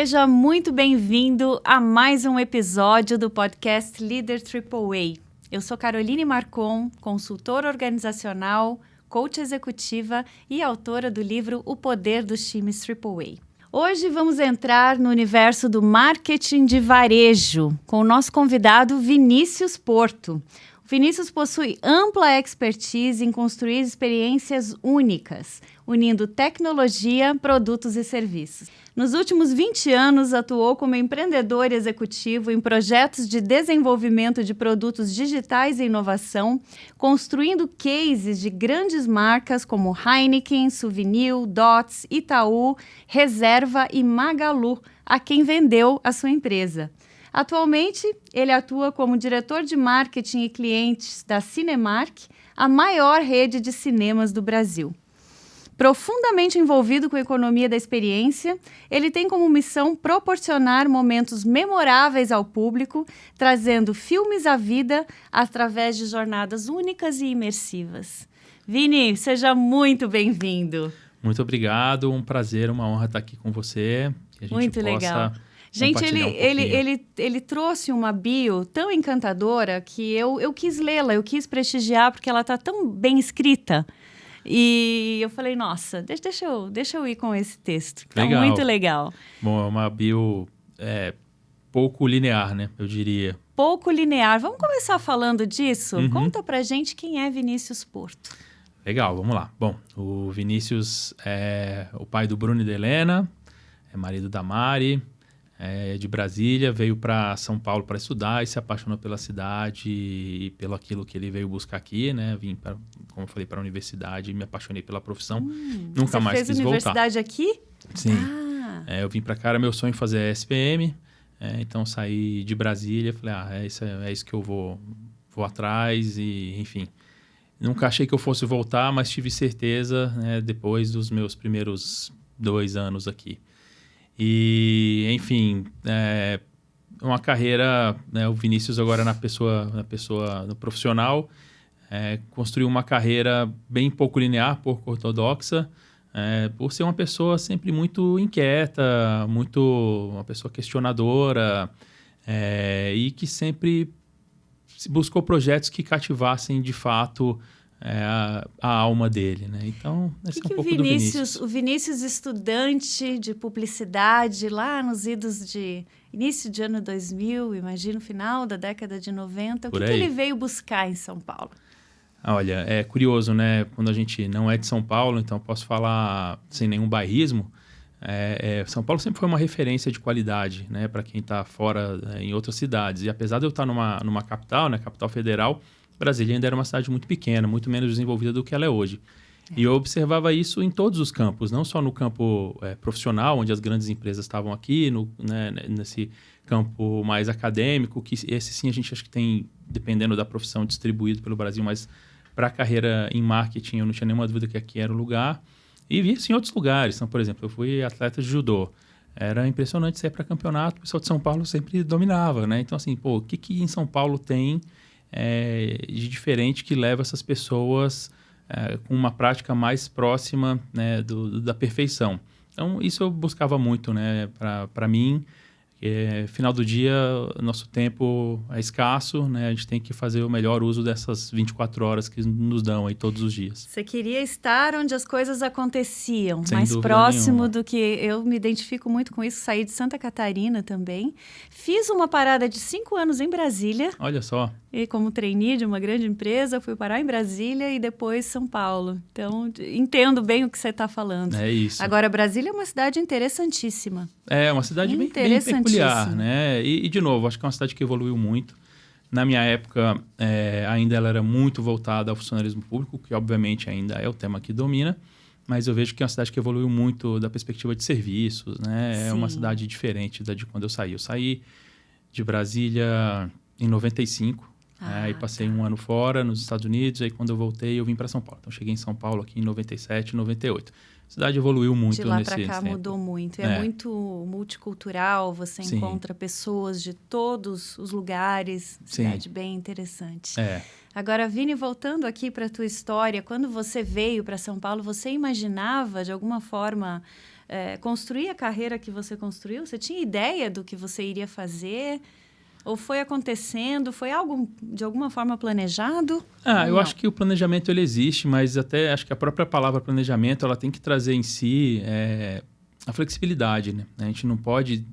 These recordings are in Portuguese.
Seja muito bem-vindo a mais um episódio do podcast Líder AAA. Eu sou Caroline Marcon, consultora organizacional, coach executiva e autora do livro O Poder dos Times AAA. Hoje vamos entrar no universo do marketing de varejo com o nosso convidado Vinícius Porto. O Vinícius possui ampla expertise em construir experiências únicas, unindo tecnologia, produtos e serviços. Nos últimos 20 anos, atuou como empreendedor executivo em projetos de desenvolvimento de produtos digitais e inovação, construindo cases de grandes marcas como Heineken, Souvenir, Dots, Itaú, Reserva e Magalu, a quem vendeu a sua empresa. Atualmente, ele atua como diretor de marketing e clientes da Cinemark, a maior rede de cinemas do Brasil. Profundamente envolvido com a economia da experiência, ele tem como missão proporcionar momentos memoráveis ao público, trazendo filmes à vida através de jornadas únicas e imersivas. Vini, seja muito bem-vindo. Muito obrigado, um prazer, uma honra estar aqui com você. Que a gente muito legal. Gente, ele trouxe uma bio tão encantadora que eu quis lê-la, eu quis prestigiar porque ela está tão bem escrita. E eu falei, nossa, deixa eu ir com esse texto. Tá muito legal. Bom, é uma bio pouco linear, né? Eu diria. Pouco linear. Vamos começar falando disso? Conta pra gente quem é Vinícius Porto. Legal, vamos lá. Bom, o Vinícius é o pai do Bruno e da Helena, é marido da Mari, é de Brasília, veio para São Paulo para estudar e se apaixonou pela cidade e pelo aquilo que ele veio buscar aqui, né? Vim, como eu falei, para a universidade e me apaixonei pela profissão. Nunca mais quis voltar. Você fez universidade aqui? Sim. Eu vim para cá, era meu sonho fazer a SPM, então saí de Brasília, falei, é isso que eu vou atrás e, enfim. Nunca achei que eu fosse voltar, mas tive certeza, né, depois dos meus primeiros 2 anos aqui. E, enfim, uma carreira, né, o Vinícius agora no profissional, construiu uma carreira bem pouco linear, pouco ortodoxa, por ser uma pessoa sempre muito inquieta, uma pessoa questionadora, e que sempre buscou projetos que cativassem de fato a alma dele, né? Então, esse é um pouco do Vinícius. O Vinícius, estudante de publicidade, lá nos idos de início de ano 2000, imagino, final da década de 90. O que ele veio buscar em São Paulo? Olha, é curioso, né? Quando a gente não é de São Paulo, então posso falar sem nenhum bairrismo, São Paulo sempre foi uma referência de qualidade, né? Para quem está fora, em outras cidades. E apesar de eu estar numa capital, né? Capital federal, Brasília ainda era uma cidade muito pequena, muito menos desenvolvida do que ela é hoje. E eu observava isso em todos os campos, não só no campo profissional, onde as grandes empresas estavam aqui, nesse campo mais acadêmico, que esse sim a gente acha que tem, dependendo da profissão, distribuído pelo Brasil, mas para a carreira em marketing eu não tinha nenhuma dúvida que aqui era o lugar. E vi isso em outros lugares. Então, por exemplo, eu fui atleta de judô. Era impressionante sair para campeonato, o pessoal de São Paulo sempre dominava, né? Então, assim, o que em São Paulo tem de diferente que leva essas pessoas com uma prática mais próxima, né, da perfeição. Então, isso eu buscava muito, né, para mim. Final do dia, nosso tempo é escasso, né? A gente tem que fazer o melhor uso dessas 24 horas que nos dão aí todos os dias. Você queria estar onde as coisas aconteciam, sem mais próximo nenhuma. do que... Eu me identifico muito com isso, saí de Santa Catarina também. Fiz uma parada de 5 anos em Brasília. Olha só. E como trainee de uma grande empresa, fui parar em Brasília e depois São Paulo. Então, entendo bem o que você está falando. É isso. Agora, Brasília é uma cidade interessantíssima. É uma cidade bem peculiar, né? E, de novo, acho que é uma cidade que evoluiu muito. Na minha época, ainda ela era muito voltada ao funcionalismo público, que obviamente ainda é o tema que domina, mas eu vejo que é uma cidade que evoluiu muito da perspectiva de serviços, né? É uma cidade diferente da de quando eu saí. Eu saí de Brasília em 95, e passei um ano fora nos Estados Unidos, aí quando eu voltei eu vim para São Paulo. Então cheguei em São Paulo aqui em 97, 98. A cidade evoluiu muito nesse tempo. De lá para cá mudou muito. É muito multicultural, você encontra pessoas de todos os lugares. Cidade bem interessante. Agora, Vini, voltando aqui para a tua história, quando você veio para São Paulo, você imaginava, de alguma forma, construir a carreira que você construiu? Você tinha ideia do que você iria fazer? Ou foi acontecendo? Foi algo, de alguma forma, planejado? Eu acho que o planejamento ele existe, mas até acho que a própria palavra planejamento ela tem que trazer em si a flexibilidade, né? A gente não pode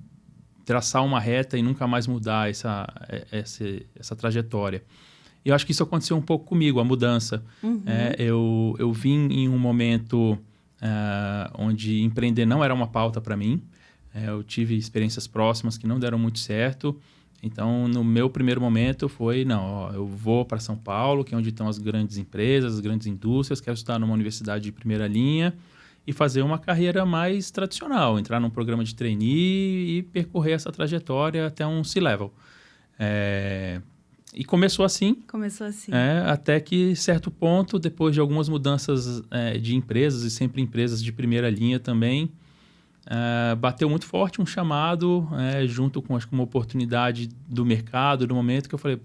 traçar uma reta e nunca mais mudar essa trajetória. E eu acho que isso aconteceu um pouco comigo, a mudança. Eu vim em um momento onde empreender não era uma pauta para mim. Eu tive experiências próximas que não deram muito certo. Então, no meu primeiro momento foi, eu vou para São Paulo, que é onde estão as grandes empresas, as grandes indústrias, quero estudar numa universidade de primeira linha e fazer uma carreira mais tradicional, entrar num programa de trainee e percorrer essa trajetória até um C-level. E começou assim. Até que, certo ponto, depois de algumas mudanças de empresas, e sempre empresas de primeira linha também, bateu muito forte um chamado, junto com acho que uma oportunidade do mercado, do momento que eu falei,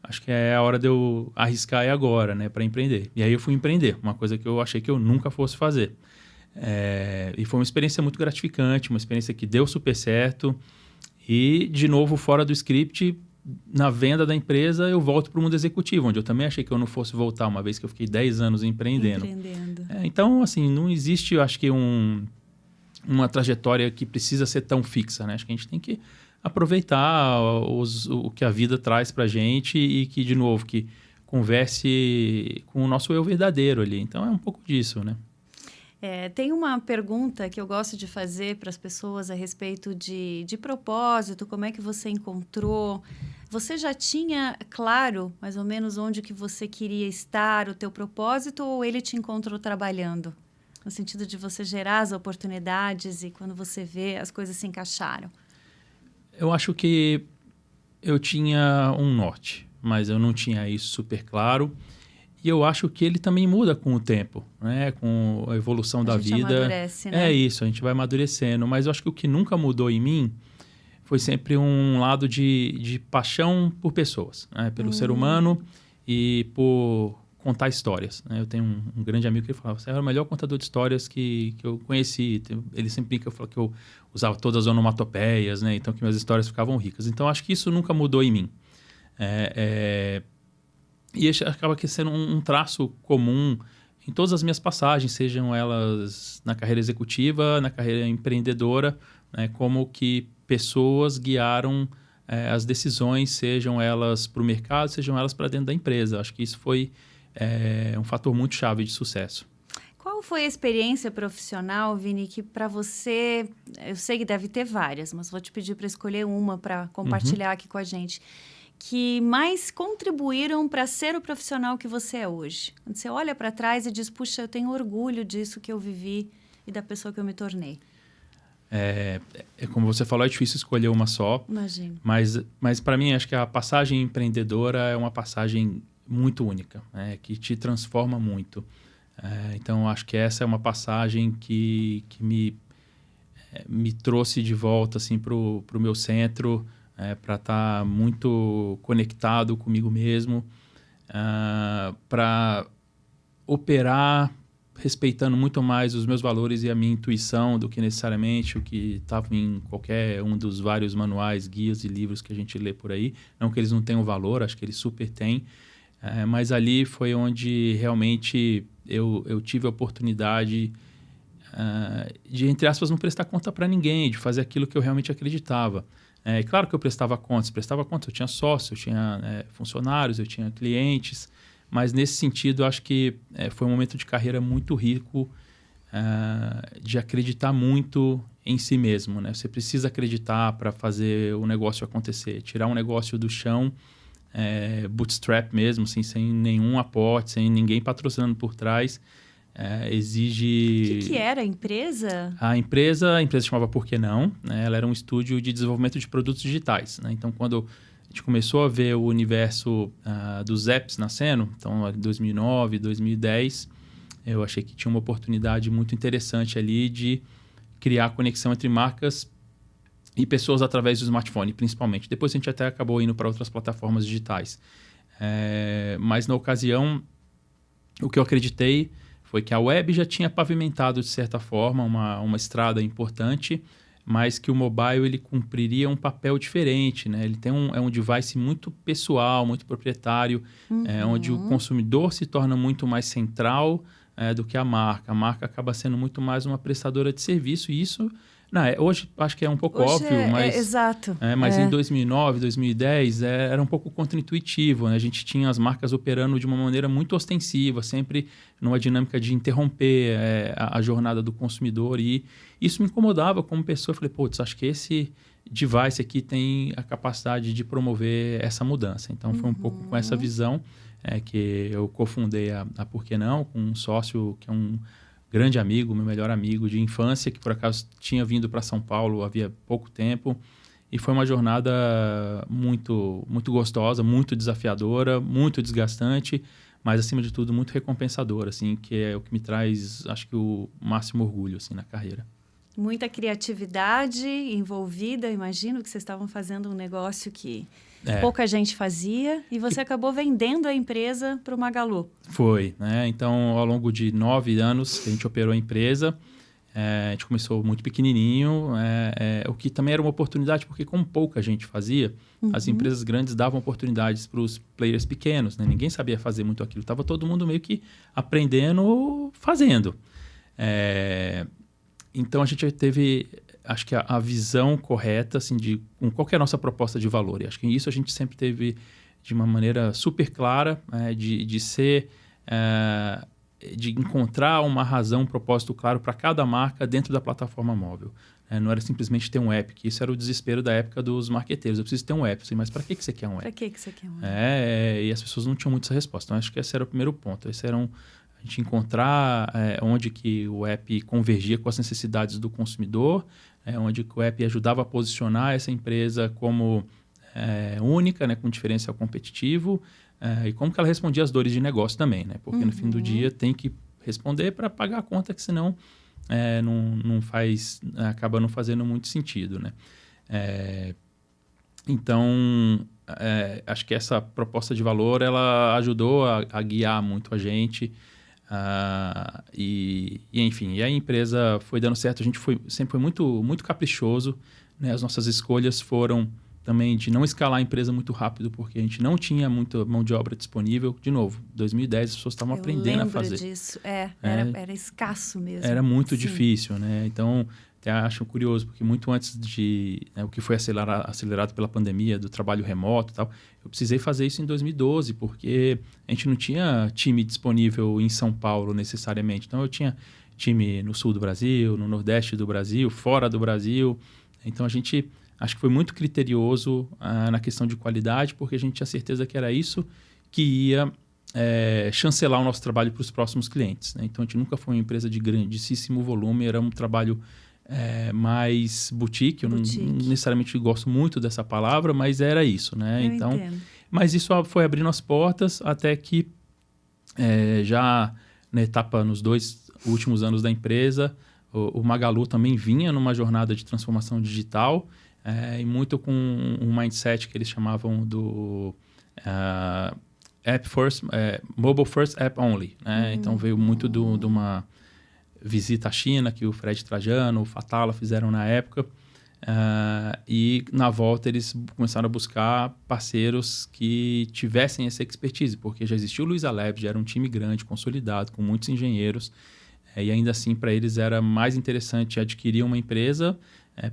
acho que é a hora de eu arriscar agora, né, para empreender. E aí eu fui empreender, uma coisa que eu achei que eu nunca fosse fazer. E foi uma experiência muito gratificante, uma experiência que deu super certo. E, de novo, fora do script, na venda da empresa, eu volto para o mundo executivo, onde eu também achei que eu não fosse voltar, uma vez que eu fiquei 10 anos empreendendo. Então, assim, não existe, eu acho que uma trajetória que precisa ser tão fixa, né? Acho que a gente tem que aproveitar o que a vida traz para a gente e que, de novo, que converse com o nosso eu verdadeiro ali. Então, é um pouco disso, né? Tem uma pergunta que eu gosto de fazer para as pessoas a respeito de propósito, como é que você encontrou? Você já tinha claro, mais ou menos, onde que você queria estar, o teu propósito, ou ele te encontrou trabalhando? No sentido de você gerar as oportunidades e quando você vê, as coisas se encaixaram. Eu acho que eu tinha um norte, mas eu não tinha isso super claro. E eu acho que ele também muda com o tempo, né? Com a evolução da vida. A gente amadurece, né? É isso, a gente vai amadurecendo. Mas eu acho que o que nunca mudou em mim foi sempre um lado de paixão por pessoas, né? Pelo ser humano e por contar histórias, né? Eu tenho um grande amigo que falava, você era o melhor contador de histórias que eu conheci. Ele sempre brinca, que eu usava todas as onomatopeias, né? Então que minhas histórias ficavam ricas. Então acho que isso nunca mudou em mim. E acaba sendo um traço comum em todas as minhas passagens, sejam elas na carreira executiva, na carreira empreendedora, né? Como que pessoas guiaram as decisões, sejam elas para o mercado, sejam elas para dentro da empresa. Acho que isso foi um fator muito chave de sucesso. Qual foi a experiência profissional, Vini, que para você, eu sei que deve ter várias, mas vou te pedir para escolher uma para compartilhar aqui com a gente, que mais contribuíram para ser o profissional que você é hoje? Quando você olha para trás e diz, puxa, eu tenho orgulho disso que eu vivi e da pessoa que eu me tornei. Como você falou, é difícil escolher uma só. Imagino. Mas para mim, acho que a passagem empreendedora é uma passagem muito única, né? Que te transforma muito. Então, acho que essa é uma passagem que me trouxe de volta assim, para o meu centro, para estar muito conectado comigo mesmo, para operar respeitando muito mais os meus valores e a minha intuição do que necessariamente o que estava em qualquer um dos vários manuais, guias e livros que a gente lê por aí. Não que eles não tenham valor, acho que eles super têm, mas ali foi onde realmente eu tive a oportunidade de, entre aspas, não prestar conta para ninguém, de fazer aquilo que eu realmente acreditava. Claro que eu prestava contas, eu tinha sócio, eu tinha funcionários, eu tinha clientes, mas nesse sentido, acho que foi um momento de carreira muito rico, de acreditar muito em si mesmo, né? Você precisa acreditar para fazer o negócio acontecer, tirar um negócio do chão, bootstrap mesmo, assim, sem nenhum aporte, sem ninguém patrocinando por trás, exige... O que era a empresa? A empresa chamava Por Que Não, né? Ela era um estúdio de desenvolvimento de produtos digitais, né? Então, quando a gente começou a ver o universo dos apps nascendo, então em 2009, 2010, eu achei que tinha uma oportunidade muito interessante ali de criar conexão entre marcas e pessoas através do smartphone, principalmente. Depois a gente até acabou indo para outras plataformas digitais. Mas na ocasião, o que eu acreditei foi que a web já tinha pavimentado, de certa forma, uma estrada importante, mas que o mobile ele cumpriria um papel diferente, né? Ele tem um device muito pessoal, muito proprietário, onde o consumidor se torna muito mais central do que a marca. A marca acaba sendo muito mais uma prestadora de serviço e isso... hoje acho que é um pouco óbvio, mas... exato. Mas em 2009, 2010, era um pouco contraintuitivo, né? A gente tinha as marcas operando de uma maneira muito ostensiva, sempre numa dinâmica de interromper a jornada do consumidor. E isso me incomodava como pessoa. Eu falei, putz, acho que esse device aqui tem a capacidade de promover essa mudança. Então, foi um pouco com essa visão que eu cofundei a Por Que Não, com um sócio que é um grande amigo, meu melhor amigo de infância, que por acaso tinha vindo para São Paulo havia pouco tempo. E foi uma jornada muito, muito gostosa, muito desafiadora, muito desgastante, mas, acima de tudo, muito recompensadora, assim, que é o que me traz, acho que, o máximo orgulho assim, na carreira. Muita criatividade envolvida. Imagino que vocês estavam fazendo um negócio que pouca gente fazia e você acabou vendendo a empresa para o Magalu. Foi, né? Então, ao longo de 9 anos que a gente operou a empresa, a gente começou muito pequenininho, o que também era uma oportunidade, porque como pouca gente fazia, as empresas grandes davam oportunidades para os players pequenos, né? Ninguém sabia fazer muito aquilo, estava todo mundo meio que aprendendo, fazendo. Então, a gente teve, acho que a visão correta, assim, de qual que é a nossa proposta de valor. E acho que isso a gente sempre teve de uma maneira super clara, de encontrar uma razão, um propósito claro para cada marca dentro da plataforma móvel. Não era simplesmente ter um app, que isso era o desespero da época dos marqueteiros. Eu preciso ter um app, mas para que você quer um app? Para que você quer um app? E as pessoas não tinham muita resposta. Então, acho que esse era o primeiro ponto. Esse era a gente encontrar onde que o app convergia com as necessidades do consumidor, onde que o app ajudava a posicionar essa empresa como única, né, com diferencial competitivo, e como que ela respondia às dores de negócio também, né? Porque no fim do dia tem que responder para pagar a conta, que senão acaba não fazendo muito sentido, né? Então, acho que essa proposta de valor ela ajudou a guiar muito a gente. Enfim, e a empresa foi dando certo. A gente sempre foi muito, muito caprichoso, né? As nossas escolhas foram também de não escalar a empresa muito rápido, porque a gente não tinha muita mão de obra disponível. De novo, 2010 as pessoas estavam aprendendo a fazer. Eu lembro disso. Era escasso mesmo. Era muito difícil, né? Então, até acho curioso, porque muito antes o que foi acelerado pela pandemia, do trabalho remoto e tal, eu precisei fazer isso em 2012, porque a gente não tinha time disponível em São Paulo necessariamente. Então, eu tinha time no sul do Brasil, no nordeste do Brasil, fora do Brasil. Então, a gente acho que foi muito criterioso na questão de qualidade, porque a gente tinha certeza que era isso que ia chancelar o nosso trabalho para os próximos clientes, né? Então, a gente nunca foi uma empresa de grandíssimo volume, era um trabalho mais boutique. Eu não necessariamente gosto muito dessa palavra, mas era isso, né? Eu entendo. Mas isso foi abrindo as portas até que já na etapa, nos 2 últimos anos da empresa, o Magalu também vinha numa jornada de transformação digital, e muito com um mindset que eles chamavam do App First, Mobile First App Only, né? Então veio muito de uma visita à China que o Fred Trajano, o Fatala fizeram na época, e na volta eles começaram a buscar parceiros que tivessem essa expertise, porque já existia o Luiza Labs, já era um time grande, consolidado, com muitos engenheiros, e ainda assim para eles era mais interessante adquirir uma empresa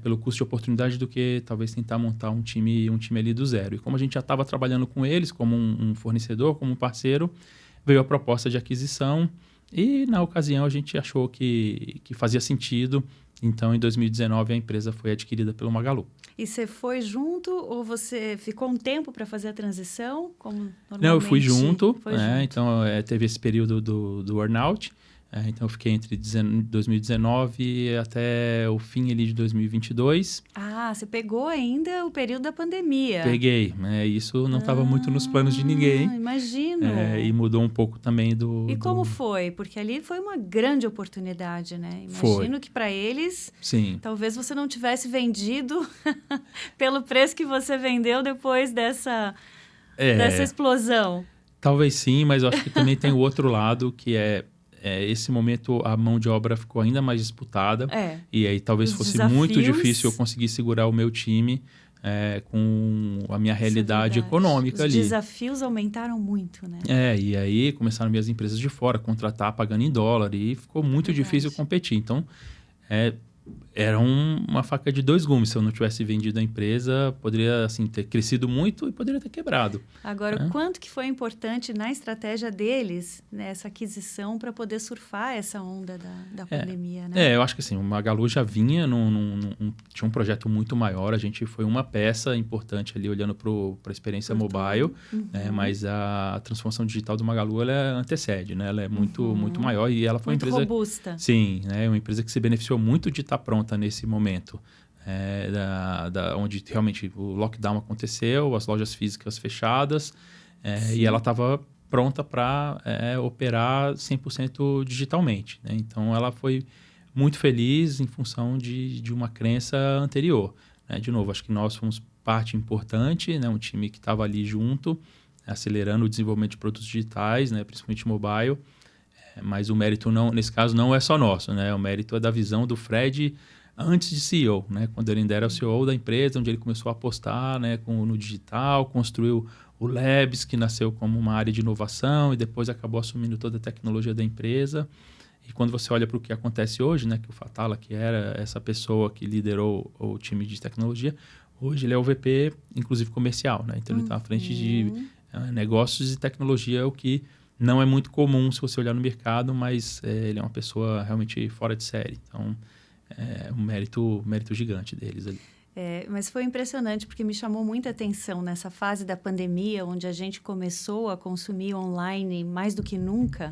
pelo custo de oportunidade do que talvez tentar montar um time ali do zero. E como a gente já estava trabalhando com eles como um fornecedor, como um parceiro, veio a proposta de aquisição e na ocasião a gente achou que fazia sentido. Então, em 2019, a empresa foi adquirida pelo Magalu. E você foi junto ou você ficou um tempo para fazer a transição? Como normalmente? Não, eu fui junto. Então, teve esse período do earn-out. Então, eu fiquei entre 2019 até o fim ali de 2022. Ah, você pegou ainda o período da pandemia. Peguei. Isso não estava muito nos planos de ninguém. Imagino. E mudou um pouco também como foi? Porque ali foi uma grande oportunidade, né? Imagino que para eles, sim, talvez você não tivesse vendido pelo preço que você vendeu depois dessa explosão. Talvez sim, mas eu acho que também tem o outro lado, que esse momento a mão de obra ficou ainda mais disputada. E aí talvez fosse muito difícil eu conseguir segurar o meu time com a minha realidade econômica ali. Os desafios aumentaram muito, né? E aí começaram minhas empresas de fora a contratar pagando em dólar e ficou muito difícil competir. Então, era uma faca de dois gumes. Se eu não tivesse vendido a empresa, poderia assim, ter crescido muito e poderia ter quebrado. Agora, o quanto que foi importante na estratégia deles, nessa aquisição, para poder surfar essa onda da pandemia, né? Eu acho que assim, o Magalu já vinha, tinha um projeto muito maior. A gente foi uma peça importante ali, olhando para a experiência mobile. Mas a transformação digital do Magalu, ela antecede, né? Ela é muito maior e ela foi muito uma empresa... robusta. Sim, uma empresa que se beneficiou muito de estar pronta nesse momento, onde realmente o lockdown aconteceu, as lojas físicas fechadas, e ela estava pronta para operar 100% digitalmente, né? Então, ela foi muito feliz em função de uma crença anterior, né? De novo, acho que nós fomos parte importante, né? Um time que estava ali junto, acelerando o desenvolvimento de produtos digitais, né? Principalmente mobile. Mas o mérito, nesse caso, não é só nosso, né? O mérito é da visão do Fred antes de CEO, né? Quando ele ainda era o CEO da empresa, onde ele começou a apostar, né, no digital, construiu o Labs, que nasceu como uma área de inovação e depois acabou assumindo toda a tecnologia da empresa. E quando você olha para o que acontece hoje, né, que o Fatala, que era essa pessoa que liderou o time de tecnologia, hoje ele é o VP, inclusive comercial, né? Então ele está à frente de negócios e tecnologia, o que não é muito comum se você olhar no mercado, mas ele é uma pessoa realmente fora de série. Então, um mérito gigante deles ali. Mas foi impressionante, porque me chamou muita atenção nessa fase da pandemia, onde a gente começou a consumir online mais do que nunca,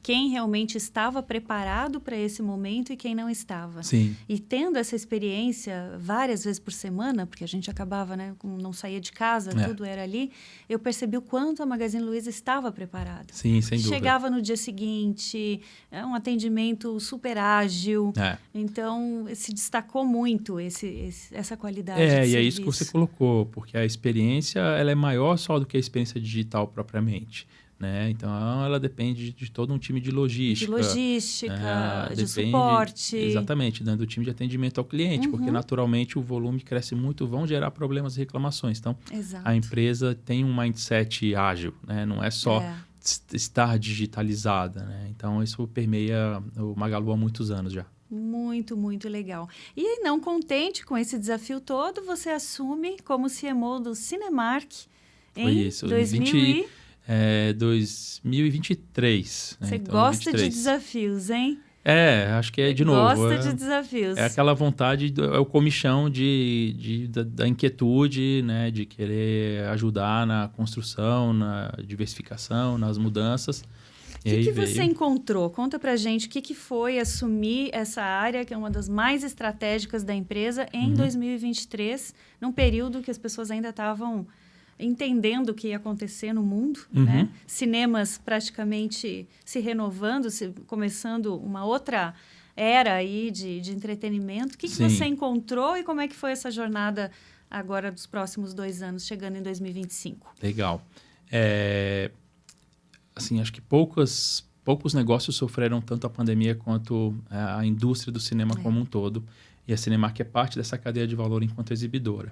quem realmente estava preparado para esse momento e quem não estava. Sim. E tendo essa experiência várias vezes por semana, porque a gente acabava, né, não saía de casa, tudo era ali, eu percebi o quanto a Magazine Luiza estava preparada. Sim, sem dúvida. Chegava no dia seguinte, um atendimento super ágil. Então, se destacou muito essa qualidade de e serviço. É isso que você colocou, porque a experiência ela é maior só do que a experiência digital propriamente, né? Então, ela depende de todo um time de logística. De suporte. Exatamente, dando o time de atendimento ao cliente, porque naturalmente o volume cresce muito, vão gerar problemas e reclamações. Então, a empresa tem um mindset ágil, né? Não é só estar digitalizada, né? Então, isso permeia o Magalu há muitos anos já. Muito, muito legal. E não contente com esse desafio todo, você assume como CMO do Cinemark em 2023. Você gosta de desafios, hein? Acho que de novo. Gosta de desafios. É aquela vontade, é o comichão da inquietude, né? De querer ajudar na construção, na diversificação, nas mudanças. O que você encontrou? Conta pra gente o que foi assumir essa área, que é uma das mais estratégicas da empresa, em 2023, num período que as pessoas ainda estavam entendendo o que ia acontecer no mundo, né? Cinemas praticamente se renovando, começando uma outra era aí de entretenimento. O que você encontrou e como é que foi essa jornada agora dos próximos 2 anos, chegando em 2025? Legal. Assim, acho que poucos negócios sofreram tanto a pandemia quanto a indústria do cinema como um todo. E a Cinemark é parte dessa cadeia de valor enquanto exibidora.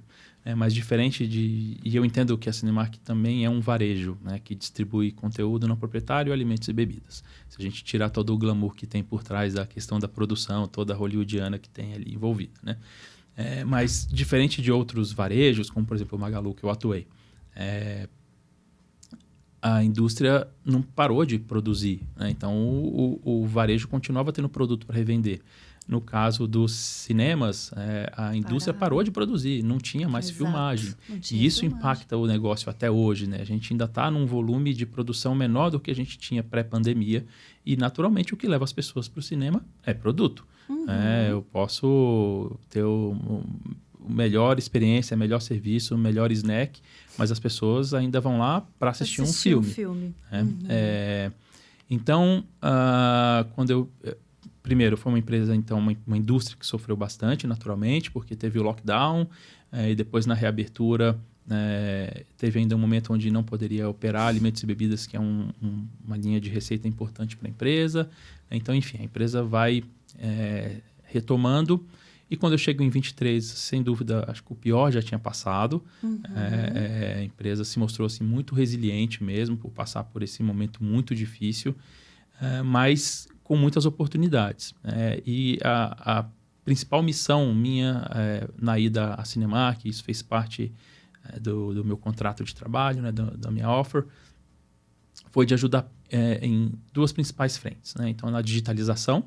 Mas diferente E eu entendo que a Cinemark também é um varejo, né, que distribui conteúdo não proprietário, alimentos e bebidas. Se a gente tirar todo o glamour que tem por trás da questão da produção, toda a hollywoodiana que tem ali envolvida, né? Mas diferente de outros varejos, como por exemplo o Magalu, que eu atuei, a indústria não parou de produzir, né? Então, o varejo continuava tendo produto para revender. No caso dos cinemas, a indústria parou de produzir, não tinha mais filmagem. E isso impacta o negócio até hoje, né? A gente ainda está num volume de produção menor do que a gente tinha pré-pandemia. E, naturalmente, o que leva as pessoas para o cinema é produto. Eu posso ter melhor experiência, melhor serviço, melhor snack, mas as pessoas ainda vão lá para assistir um filme. Então, primeiro, foi uma empresa, então, uma indústria que sofreu bastante, naturalmente, porque teve o lockdown, e depois na reabertura teve ainda um momento onde não poderia operar alimentos e bebidas, que é uma linha de receita importante para a empresa. Então, enfim, a empresa vai retomando. E quando eu chego em 23, sem dúvida, acho que o pior já tinha passado. A empresa se mostrou assim, muito resiliente mesmo, por passar por esse momento muito difícil, mas com muitas oportunidades. E a principal missão minha na ida à Cinemark, isso fez parte do meu contrato de trabalho, né, da minha offer, foi de ajudar em duas principais frentes. Né? Então, na digitalização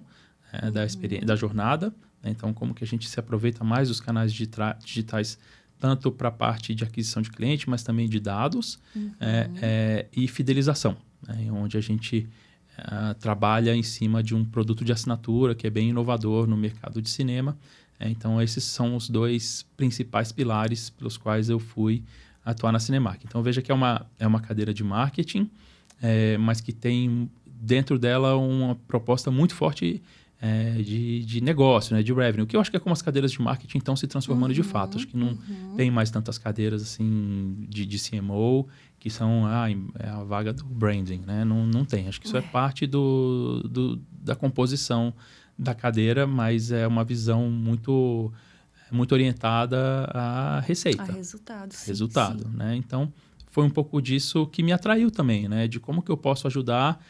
da jornada. Então, como que a gente se aproveita mais dos canais digitais, tanto para a parte de aquisição de cliente, mas também de dados, e fidelização, né? Onde a gente trabalha em cima de um produto de assinatura que é bem inovador no mercado de cinema. Então, esses são os dois principais pilares pelos quais eu fui atuar na Cinemark. Então, veja que é uma cadeira de marketing, mas que tem dentro dela uma proposta muito forte de negócio, né, de revenue, que eu acho que é como as cadeiras de marketing estão se transformando de fato. Acho que não tem mais tantas cadeiras assim de CMO, que são a vaga do branding, né? Não tem. Acho que isso é parte da composição da cadeira, mas é uma visão muito orientada à receita. A resultado, sim. Resultado, sim. Né? Então, foi um pouco disso que me atraiu também, né? De como que eu posso ajudar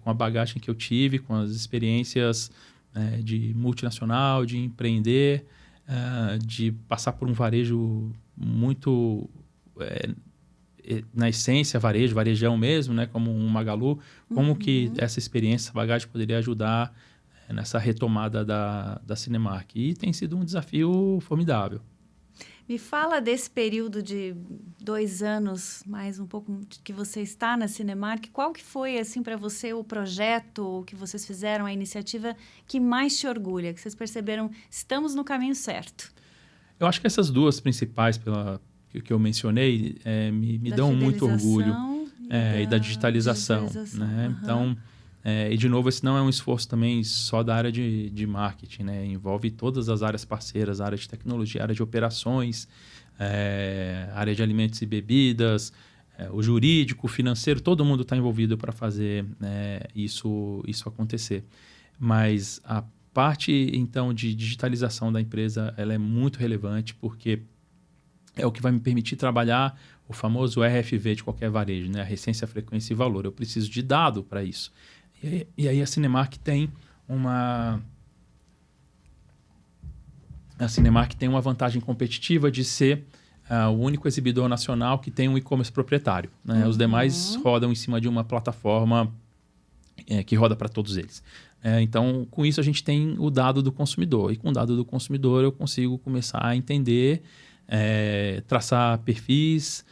com a bagagem que eu tive, com as experiências de multinacional, de empreender, de passar por um varejo muito, na essência, varejão mesmo, né? Como um Magalu. Como que essa experiência, essa bagagem poderia ajudar nessa retomada da Cinemark. E tem sido um desafio formidável. Me fala desse período de 2 anos, mais um pouco, que você está na Cinemark. Qual que foi, assim, para você o projeto que vocês fizeram, a iniciativa que mais te orgulha? Que vocês perceberam, estamos no caminho certo? Eu acho que essas duas principais que eu mencionei me dão muito orgulho. E da digitalização. Né? Então, e de novo, esse não é um esforço também só da área de marketing, né? Envolve todas as áreas parceiras, área de tecnologia, área de operações, área de alimentos e bebidas, o jurídico, o financeiro, todo mundo está envolvido para fazer isso acontecer. Mas a parte, então, de digitalização da empresa, ela é muito relevante, porque é o que vai me permitir trabalhar o famoso RFV de qualquer varejo, né? A receita, frequência e valor. Eu preciso de dado para isso. E aí a Cinemark tem uma vantagem competitiva de ser o único exibidor nacional que tem um e-commerce proprietário. Né? Os demais rodam em cima de uma plataforma que roda para todos eles. Então, com isso, a gente tem o dado do consumidor. E com o dado do consumidor, eu consigo começar a entender, traçar perfis,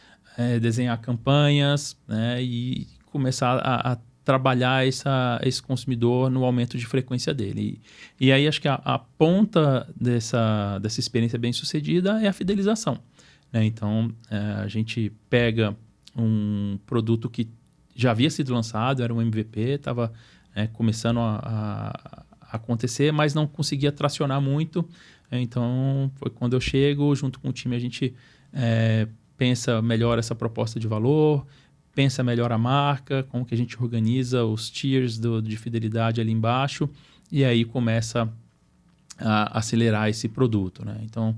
desenhar campanhas, né? E começar a trabalhar esse consumidor no aumento de frequência dele. E aí acho que a ponta dessa experiência bem-sucedida é a fidelização. Né? Então, a gente pega um produto que já havia sido lançado, era um MVP, estava começando a acontecer, mas não conseguia tracionar muito. Então, foi quando eu chego, junto com o time, a gente pensa melhor essa proposta de valor, pensa melhor a marca, como que a gente organiza os tiers de fidelidade ali embaixo, e aí começa a acelerar esse produto. Né? Então,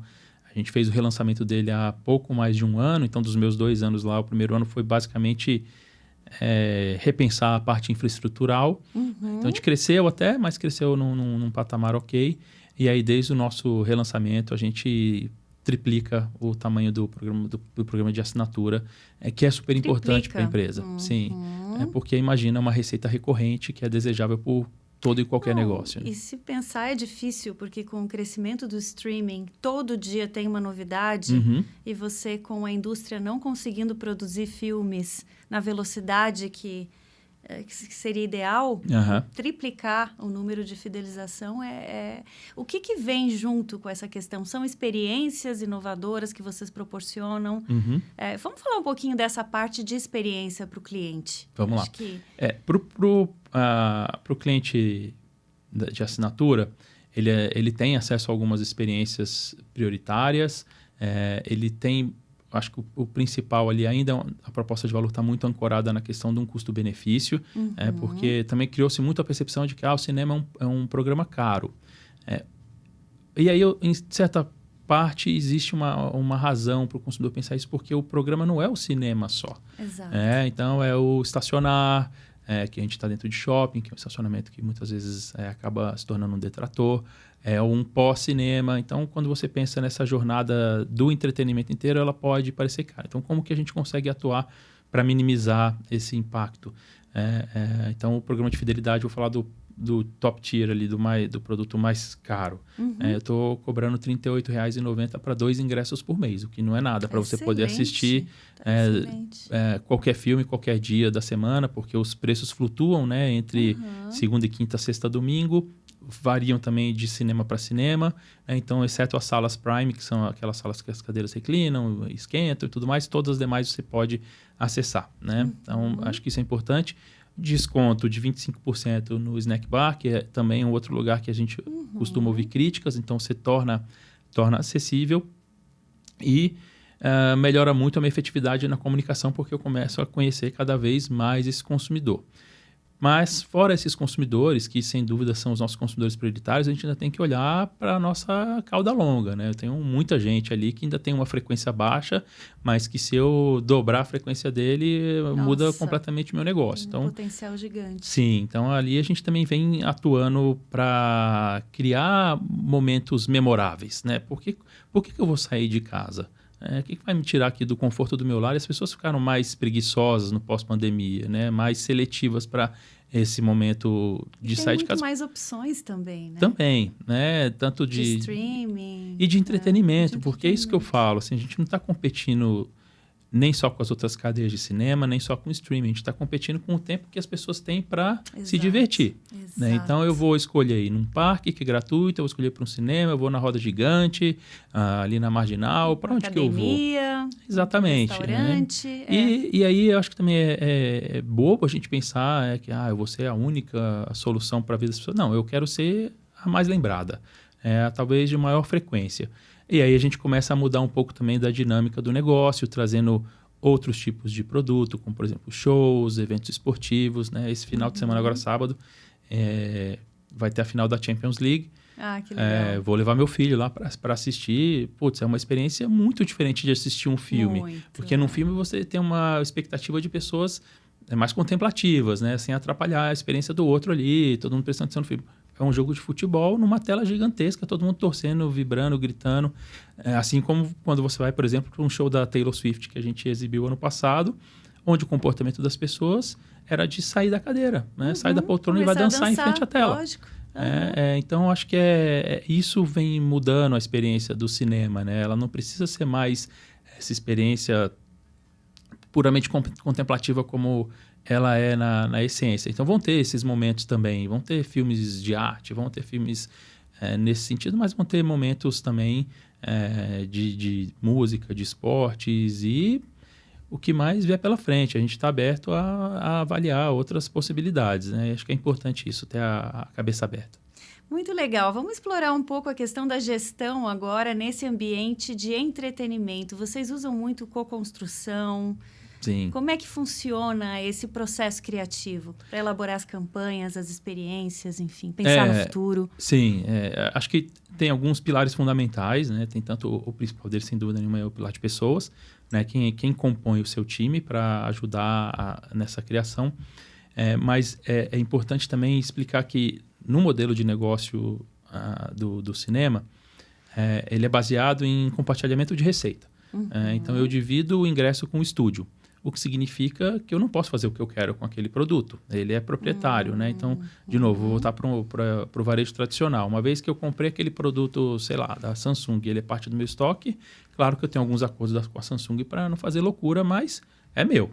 a gente fez o relançamento dele há pouco mais de 1 ano, então dos meus 2 anos lá, o primeiro ano foi basicamente repensar a parte infraestrutural. Então, a gente cresceu até, mas cresceu num patamar ok, e aí desde o nosso relançamento a gente triplica o tamanho do programa de assinatura, que é super importante para a empresa. Sim, porque imagina uma receita recorrente que é desejável por todo e qualquer negócio. Né? E se pensar é difícil, porque com o crescimento do streaming, todo dia tem uma novidade, e você com a indústria não conseguindo produzir filmes na velocidade que seria ideal, triplicar o número de fidelização o que vem junto com essa questão? São experiências inovadoras que vocês proporcionam? Vamos falar um pouquinho dessa parte de experiência para o cliente. Vamos lá. Para o cliente de assinatura, ele tem acesso a algumas experiências prioritárias, ele tem acho que o principal ali ainda, a proposta de valor está muito ancorada na questão de um custo-benefício, porque também criou-se muito a percepção de que o cinema é um programa caro. E aí, em certa parte, existe uma razão para o consumidor pensar isso, porque o programa não é o cinema só. Exato. Então, é o estacionar, que a gente está dentro de shopping, que é um estacionamento que muitas vezes acaba se tornando um detrator, é um pós-cinema. Então, quando você pensa nessa jornada do entretenimento inteiro, ela pode parecer cara. Então, como que a gente consegue atuar para minimizar esse impacto? Então, o programa de fidelidade, eu vou falar do top tier ali, do produto mais caro. Eu estou cobrando R$ 38,90 para 2 ingressos por mês, o que não é nada, para você poder assistir qualquer filme, qualquer dia da semana, porque os preços flutuam, né, entre segunda e quinta, sexta, domingo, variam também de cinema para cinema, então, exceto as salas Prime, que são aquelas salas que as cadeiras reclinam, esquentam e tudo mais, todas as demais você pode acessar, né? Então, acho que isso é importante. Desconto de 25% no Snack Bar, que é também um outro lugar que a gente costuma ouvir críticas, então você torna acessível e melhora muito a minha efetividade na comunicação, porque eu começo a conhecer cada vez mais esse consumidor. Mas, fora esses consumidores, que sem dúvida são os nossos consumidores prioritários, a gente ainda tem que olhar para a nossa cauda longa, né? Eu tenho muita gente ali que ainda tem uma frequência baixa, mas que se eu dobrar a frequência dele, muda completamente o meu negócio. Tem um potencial gigante. Sim, então ali a gente também vem atuando para criar momentos memoráveis, né? Por que eu vou sair de casa? O que vai me tirar aqui do conforto do meu lar? E as pessoas ficaram mais preguiçosas no pós-pandemia, né? Mais seletivas para esse momento de sair de casa. Tem muito mais opções também, né? Também, né? Tanto de streaming. E de entretenimento, porque é isso que eu falo. Assim, a gente não está competindo nem só com as outras cadeias de cinema, nem só com o streaming. A gente está competindo com o tempo que as pessoas têm para se divertir. Né? Então, eu vou escolher ir num parque que é gratuito, eu vou escolher para um cinema, eu vou na roda gigante, ali na Marginal, para onde academia, que eu vou? Exatamente. Restaurante. Né? E aí, eu acho que também é bobo a gente pensar que eu vou ser a única solução para a vida das pessoas. Não, eu quero ser a mais lembrada, talvez de maior frequência. E aí a gente começa a mudar um pouco também da dinâmica do negócio, trazendo outros tipos de produto, como, por exemplo, shows, eventos esportivos. Né? Esse final de semana, agora sábado, vai ter a final da Champions League. Que legal. Vou levar meu filho lá para assistir. Putz, é uma experiência muito diferente de assistir um filme. Porque num filme você tem uma expectativa de pessoas mais contemplativas, né? Sem atrapalhar a experiência do outro ali, todo mundo prestando atenção no filme. É um jogo de futebol numa tela gigantesca, todo mundo torcendo, vibrando, gritando. Assim como quando você vai, por exemplo, para um show da Taylor Swift que a gente exibiu ano passado, onde o comportamento das pessoas era de sair da cadeira, né? Sair da poltrona e vai dançar em frente à tela. Lógico. Então, acho que isso vem mudando a experiência do cinema, né? Ela não precisa ser mais essa experiência puramente contemplativa como ela é na essência. Então, vão ter esses momentos também. Vão ter filmes de arte, vão ter filmes nesse sentido, mas vão ter momentos também de música, de esportes e o que mais vier pela frente. A gente está aberto a avaliar outras possibilidades, né? Acho que é importante isso, ter a cabeça aberta. Muito legal. Vamos explorar um pouco a questão da gestão agora nesse ambiente de entretenimento. Vocês usam muito co-construção? Sim. Como é que funciona esse processo criativo para elaborar as campanhas, as experiências, enfim, pensar no futuro? Sim, acho que tem alguns pilares fundamentais, né? Tem tanto o principal deles, sem dúvida nenhuma, é o pilar de pessoas, né? Quem compõe o seu time para ajudar nessa criação. Mas é importante também explicar que no modelo de negócio do cinema, ele é baseado em compartilhamento de receita. Então, eu divido o ingresso com o estúdio, o que significa que eu não posso fazer o que eu quero com aquele produto. Ele é proprietário, né? Então, de novo, vou voltar para o varejo tradicional. Uma vez que eu comprei aquele produto, sei lá, da Samsung, ele é parte do meu estoque, claro que eu tenho alguns acordos com a Samsung para não fazer loucura, mas é meu.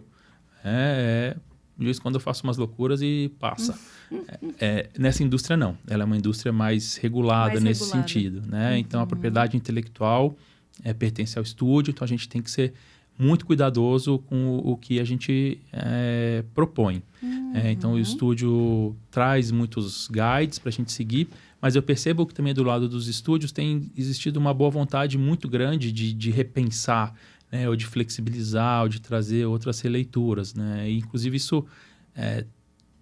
De vez em quando eu faço umas loucuras e passa. Nessa indústria, não. Ela é uma indústria mais regulada nesse sentido, né? Então, a propriedade intelectual pertence ao estúdio, então a gente tem que ser muito cuidadoso com o que a gente propõe. Então, o estúdio traz muitos guides para a gente seguir, mas eu percebo que também do lado dos estúdios tem existido uma boa vontade muito grande de repensar, né, ou de flexibilizar, ou de trazer outras releituras, né? E, inclusive, isso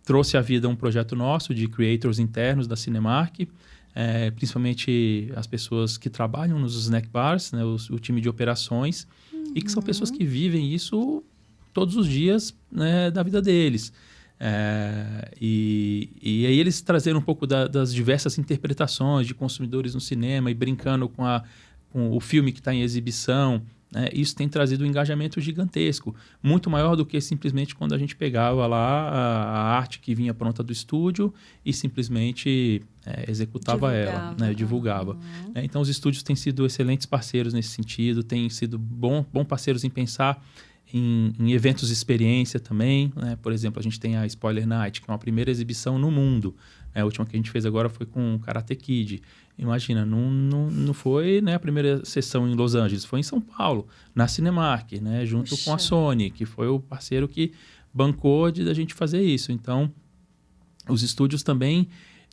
trouxe à vida um projeto nosso de creators internos da Cinemark, principalmente as pessoas que trabalham nos snack bars, né, o time de operações, e que são pessoas que vivem isso todos os dias, né, da vida deles. E aí eles trazeram um pouco das diversas interpretações de consumidores no cinema e brincando com o filme que está em exibição. Isso tem trazido um engajamento gigantesco, muito maior do que simplesmente quando a gente pegava lá a arte que vinha pronta do estúdio e simplesmente executava ela, né? Divulgava. Então, os estúdios têm sido excelentes parceiros nesse sentido, têm sido bons parceiros em pensar em eventos de experiência também, né? Por exemplo, a gente tem a Spoiler Night, que é uma primeira exibição no mundo. A última que a gente fez agora foi com o Karate Kid. Imagina, não foi, né, a primeira sessão em Los Angeles, foi em São Paulo, na Cinemark, né, junto com a Sony, que foi o parceiro que bancou da gente fazer isso. Então, os estúdios também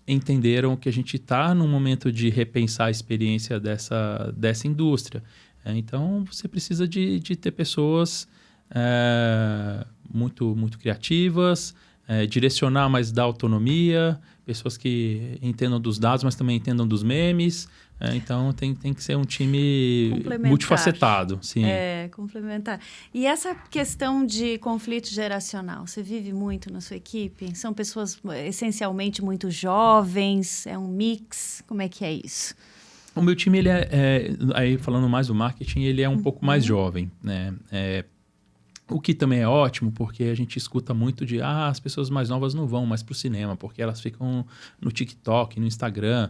entenderam que a gente está num momento de repensar a experiência dessa indústria. Então, você precisa de ter pessoas muito, muito criativas, direcionar, mas dar autonomia, pessoas que entendam dos dados, mas também entendam dos memes. Então, tem que ser um time multifacetado. Sim. Complementar. E essa questão de conflito geracional, você vive muito na sua equipe? São pessoas essencialmente muito jovens? É um mix? Como é que é isso? O meu time, ele aí falando mais do marketing, ele é um pouco mais jovem, né? O que também é ótimo, porque a gente escuta muito de as pessoas mais novas não vão mais para o cinema, porque elas ficam no TikTok, no Instagram.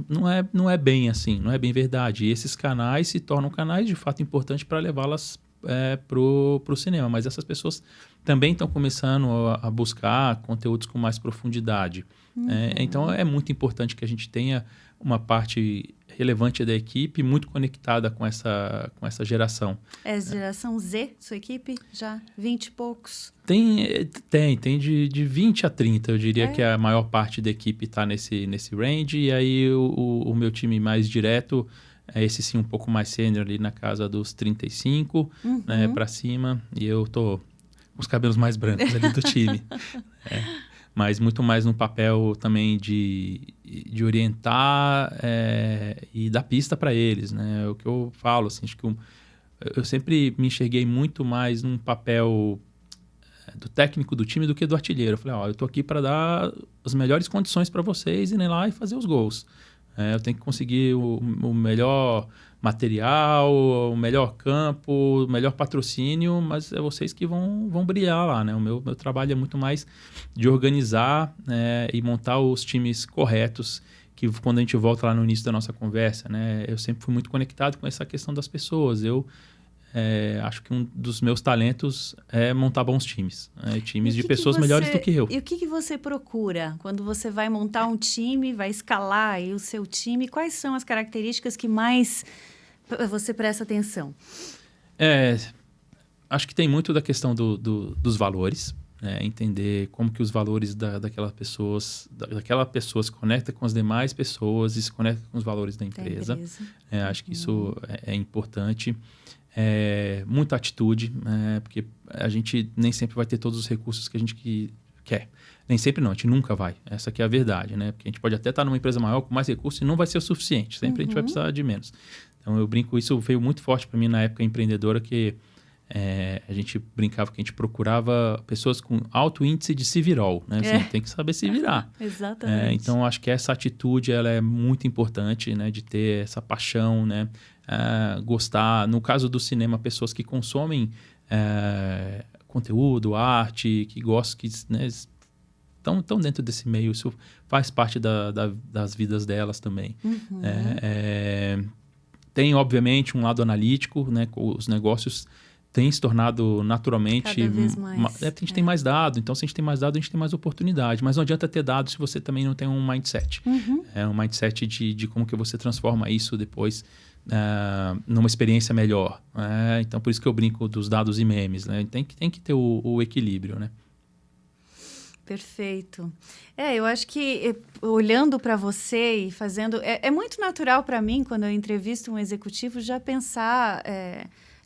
Não é bem assim, não é bem verdade. E esses canais se tornam canais de fato importantes para levá-las pro cinema. Mas essas pessoas também estão começando a buscar conteúdos com mais profundidade. Então, é muito importante que a gente tenha uma parte relevante da equipe muito conectada com essa geração. É geração Z, sua equipe? Já 20 e poucos? Tem de 20 a 30. Eu diria que a maior parte da equipe está nesse range. E aí o meu time mais direto é esse sim um pouco mais sênior ali na casa dos 35, né, para cima. E eu tô com os cabelos mais brancos ali do time. Mas muito mais no papel também de orientar e dar pista para eles, né? É o que eu falo, assim, acho que eu sempre me enxerguei muito mais num papel do técnico do time do que do artilheiro. Eu falei, eu tô aqui para dar as melhores condições para vocês irem lá e fazer os gols. Eu tenho que conseguir o melhor material, o melhor campo, o melhor patrocínio, mas é vocês que vão brilhar lá, né? O meu trabalho é muito mais de organizar e montar os times corretos, que quando a gente volta lá no início da nossa conversa, né? Eu sempre fui muito conectado com essa questão das pessoas. Eu acho que um dos meus talentos é montar bons times. Times de pessoas melhores do que eu. E o que você procura quando você vai montar um time, vai escalar aí o seu time? Quais são as características que mais você presta atenção? Acho que tem muito da questão dos valores. Entender como que os valores daquela pessoa se conecta com as demais pessoas e se conecta com os valores da empresa. Acho que isso é importante. Muita atitude, porque a gente nem sempre vai ter todos os recursos que a gente quer. Nem sempre não, a gente nunca vai. Essa aqui é a verdade, né? Porque a gente pode até estar numa empresa maior com mais recursos e não vai ser o suficiente. Sempre a gente vai precisar de menos. Então, eu brinco, isso veio muito forte para mim na época empreendedora, que a gente brincava que a gente procurava pessoas com alto índice de se virol, né? Assim, tem que saber se virar. Exatamente. Então, acho que essa atitude ela é muito importante, né? De ter essa paixão, né? Gostar. No caso do cinema, pessoas que consomem conteúdo, arte, que gostam, que estão dentro desse meio. Isso faz parte das vidas delas também. Tem, obviamente, um lado analítico, né? Os negócios têm se tornado naturalmente... Cada vez mais. A gente tem mais dado. Então, se a gente tem mais dado, a gente tem mais oportunidade. Mas não adianta ter dado se você também não tem um mindset. Um mindset de como que você transforma isso depois numa experiência melhor. Então, por isso que eu brinco dos dados e memes. Né? Tem que ter o equilíbrio, né? Perfeito. Eu acho que olhando para você e fazendo... É muito natural para mim, quando eu entrevisto um executivo, já pensar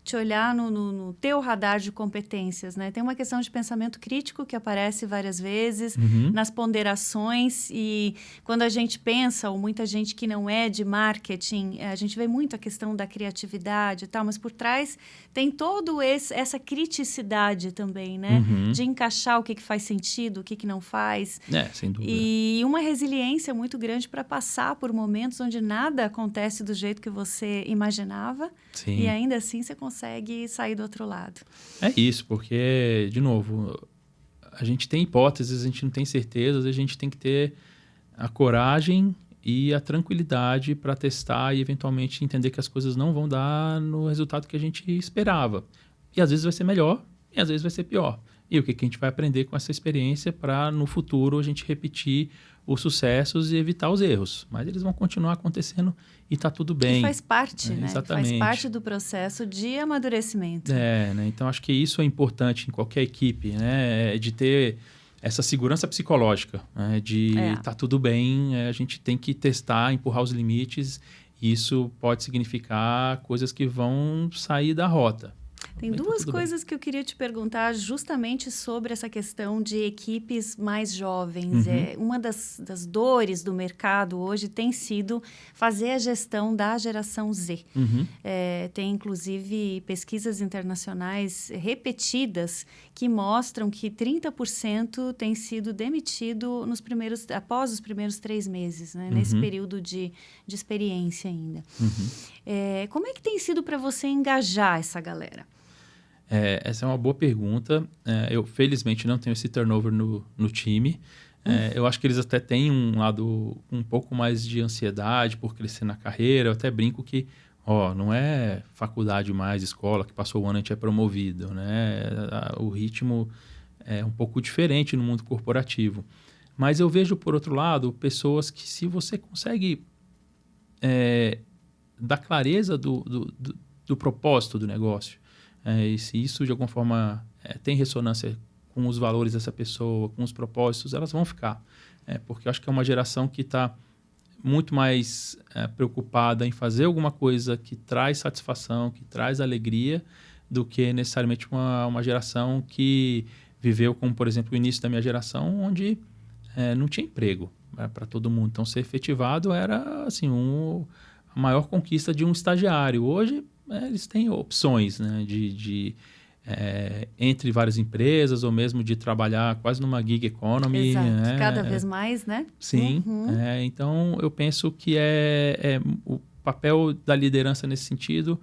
te olhar no teu radar de competências, né? Tem uma questão de pensamento crítico que aparece várias vezes nas ponderações, e quando a gente pensa, ou muita gente que não é de marketing, a gente vê muito a questão da criatividade e tal, mas por trás tem todo essa criticidade também, né? De encaixar o que faz sentido, o que não faz. Sem dúvida. E uma resiliência muito grande para passar por momentos onde nada acontece do jeito que você imaginava. Sim. E ainda assim você consegue sair do outro lado. É isso, porque, de novo, a gente tem hipóteses, a gente não tem certezas, a gente tem que ter a coragem e a tranquilidade para testar e eventualmente entender que as coisas não vão dar no resultado que a gente esperava. E às vezes vai ser melhor e às vezes vai ser pior. E o que a gente vai aprender com essa experiência para no futuro a gente repetir os sucessos e evitar os erros. Mas eles vão continuar acontecendo e está tudo bem. E faz parte, né? Exatamente. Faz parte do processo de amadurecimento. Né? Então, acho que isso é importante em qualquer equipe, né? De ter essa segurança psicológica, né? De tá tudo bem, a gente tem que testar, empurrar os limites. Isso pode significar coisas que vão sair da rota. Tem duas coisas que eu queria te perguntar justamente sobre essa questão de equipes mais jovens. Uma das dores do mercado hoje tem sido fazer a gestão da geração Z. Tem, inclusive, pesquisas internacionais repetidas que mostram que 30% tem sido demitido após os primeiros 3 meses, né? Nesse período de experiência ainda. Como é que tem sido para você engajar essa galera? Essa é uma boa pergunta. Eu, felizmente, não tenho esse turnover no time. Eu acho que eles até têm um lado um pouco mais de ansiedade por crescer na carreira. Eu até brinco que não é faculdade mais, escola, que passou o ano a gente é promovido, né? O ritmo é um pouco diferente no mundo corporativo. Mas eu vejo, por outro lado, pessoas que, se você consegue dar clareza do propósito do negócio, e se isso, de alguma forma, tem ressonância com os valores dessa pessoa, com os propósitos, elas vão ficar. Porque eu acho que é uma geração que está muito mais preocupada em fazer alguma coisa que traz satisfação, que traz alegria, do que necessariamente uma geração que viveu, como, por exemplo, o início da minha geração, onde não tinha emprego para todo mundo. Então, ser efetivado era assim, a maior conquista de um estagiário. Hoje, eles têm opções, né, entre várias empresas, ou mesmo de trabalhar quase numa gig economy. Exato, cada vez mais, né? Sim. Então, eu penso que o papel da liderança nesse sentido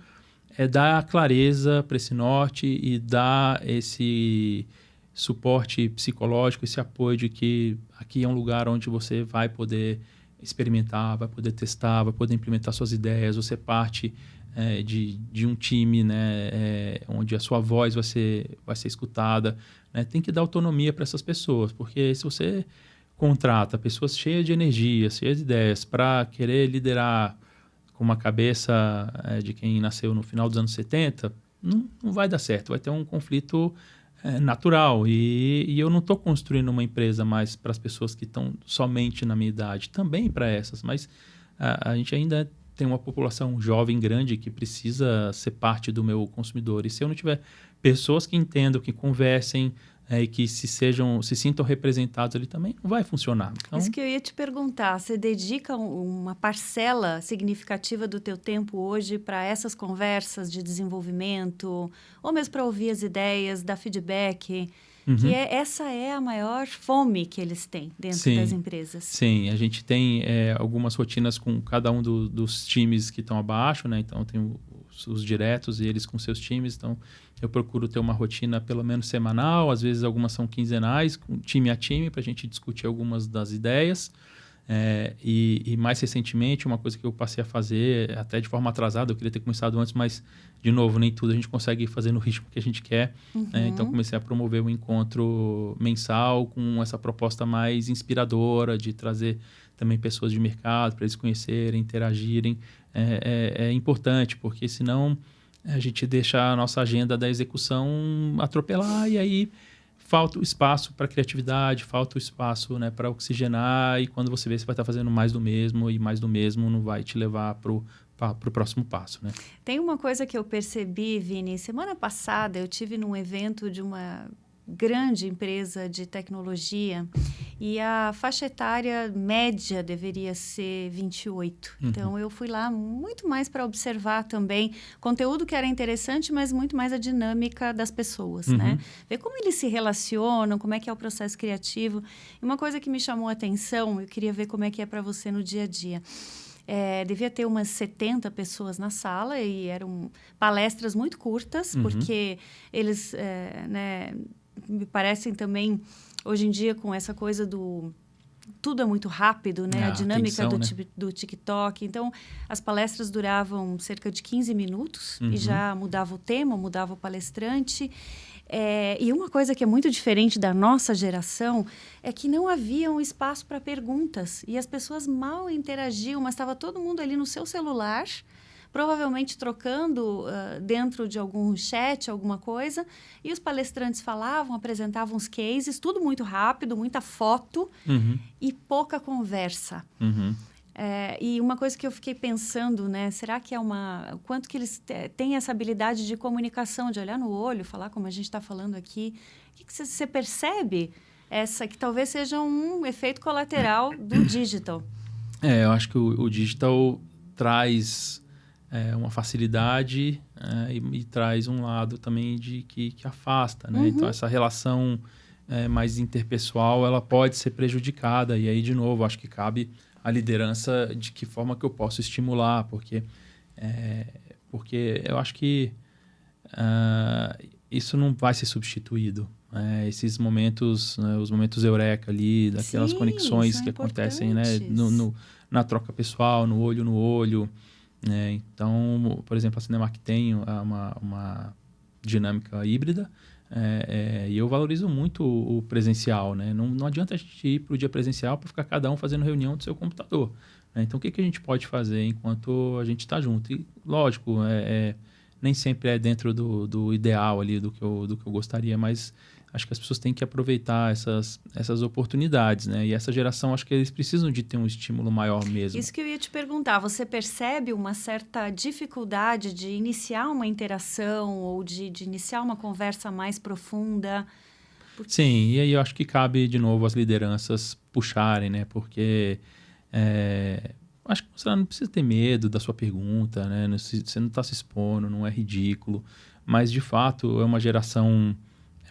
é dar clareza para esse norte e dar esse suporte psicológico, esse apoio de que aqui é um lugar onde você vai poder experimentar, vai poder testar, vai poder implementar suas ideias, você parte de um time, né, onde a sua voz vai ser escutada, né? Tem que dar autonomia para essas pessoas, porque se você contrata pessoas cheias de energia, cheias de ideias, para querer liderar com uma cabeça de quem nasceu no final dos anos 70, não vai dar certo, vai ter um conflito natural. E eu não estou construindo uma empresa mais para as pessoas que estão somente na minha idade, também para essas, mas a gente ainda tem uma população jovem grande que precisa ser parte do meu consumidor. E se eu não tiver pessoas que entendam, que conversem e que se sintam representados ali também, não vai funcionar. Então, isso que eu ia te perguntar. Você dedica uma parcela significativa do teu tempo hoje para essas conversas de desenvolvimento, ou mesmo para ouvir as ideias, dar feedback? Que essa é a maior fome que eles têm dentro das empresas. Sim, a gente tem algumas rotinas com cada um dos times que estão abaixo, né? Então, tem os diretos e eles com seus times. Então, eu procuro ter uma rotina pelo menos semanal, às vezes algumas são quinzenais, com time a time, para a gente discutir algumas das ideias. E mais recentemente, uma coisa que eu passei a fazer, até de forma atrasada, eu queria ter começado antes, mas, de novo, nem tudo a gente consegue fazer no ritmo que a gente quer. Então, comecei a promover um encontro mensal com essa proposta mais inspiradora, de trazer também pessoas de mercado para eles conhecerem, interagirem. É importante, porque senão a gente deixa a nossa agenda da execução atropelar, e aí falta o espaço para criatividade, falta o espaço, né, para oxigenar, e quando você vê, você vai estar fazendo mais do mesmo, e mais do mesmo não vai te levar para o para o próximo passo, né? Tem uma coisa que eu percebi, Vini. Semana passada eu tive num evento de uma grande empresa de tecnologia e a faixa etária média deveria ser 28. Então, eu fui lá muito mais para observar também conteúdo que era interessante, mas muito mais a dinâmica das pessoas, né? Ver como eles se relacionam, como é que é o processo criativo. E uma coisa que me chamou a atenção, eu queria ver como é que é para você no dia a dia. Devia ter umas 70 pessoas na sala e eram palestras muito curtas, porque eles, me parecem também, hoje em dia, com essa coisa do... Tudo é muito rápido, né? A dinâmica atenção, do TikTok. Então, as palestras duravam cerca de 15 minutos e já mudava o tema, mudava o palestrante. E uma coisa que é muito diferente da nossa geração é que não havia um espaço para perguntas. E as pessoas mal interagiam, mas estava todo mundo ali no seu celular, provavelmente trocando dentro de algum chat, alguma coisa. E os palestrantes falavam, apresentavam os cases, tudo muito rápido, muita foto e pouca conversa. E uma coisa que eu fiquei pensando, né? Será que quanto que eles têm essa habilidade de comunicação, de olhar no olho, falar como a gente está falando aqui? O que você percebe que talvez seja um efeito colateral do digital? Eu acho que o digital traz uma facilidade e traz um lado também que afasta, né? Então, essa relação mais interpessoal, ela pode ser prejudicada. E aí, de novo, acho que cabe a liderança de que forma que eu posso estimular, porque eu acho que isso não vai ser substituído. Esses momentos, os momentos eureka ali, daquelas conexões que acontecem, né, na troca pessoal, no olho. Então, por exemplo, a Cinemark tem uma dinâmica híbrida, e eu valorizo muito o presencial, né? Não adianta a gente ir para o dia presencial para ficar cada um fazendo reunião do seu computador, né? Então, o que a gente pode fazer enquanto a gente está junto? E, lógico, nem sempre é dentro do ideal ali, do que eu gostaria, mas acho que as pessoas têm que aproveitar essas oportunidades, né? E essa geração, acho que eles precisam de ter um estímulo maior mesmo. Isso que eu ia te perguntar. Você percebe uma certa dificuldade de iniciar uma interação ou de iniciar uma conversa mais profunda? Sim, e aí eu acho que cabe, de novo, as lideranças puxarem, né? Porque acho que você não precisa ter medo da sua pergunta, né? Você não está se expondo, não é ridículo. Mas, de fato, é uma geração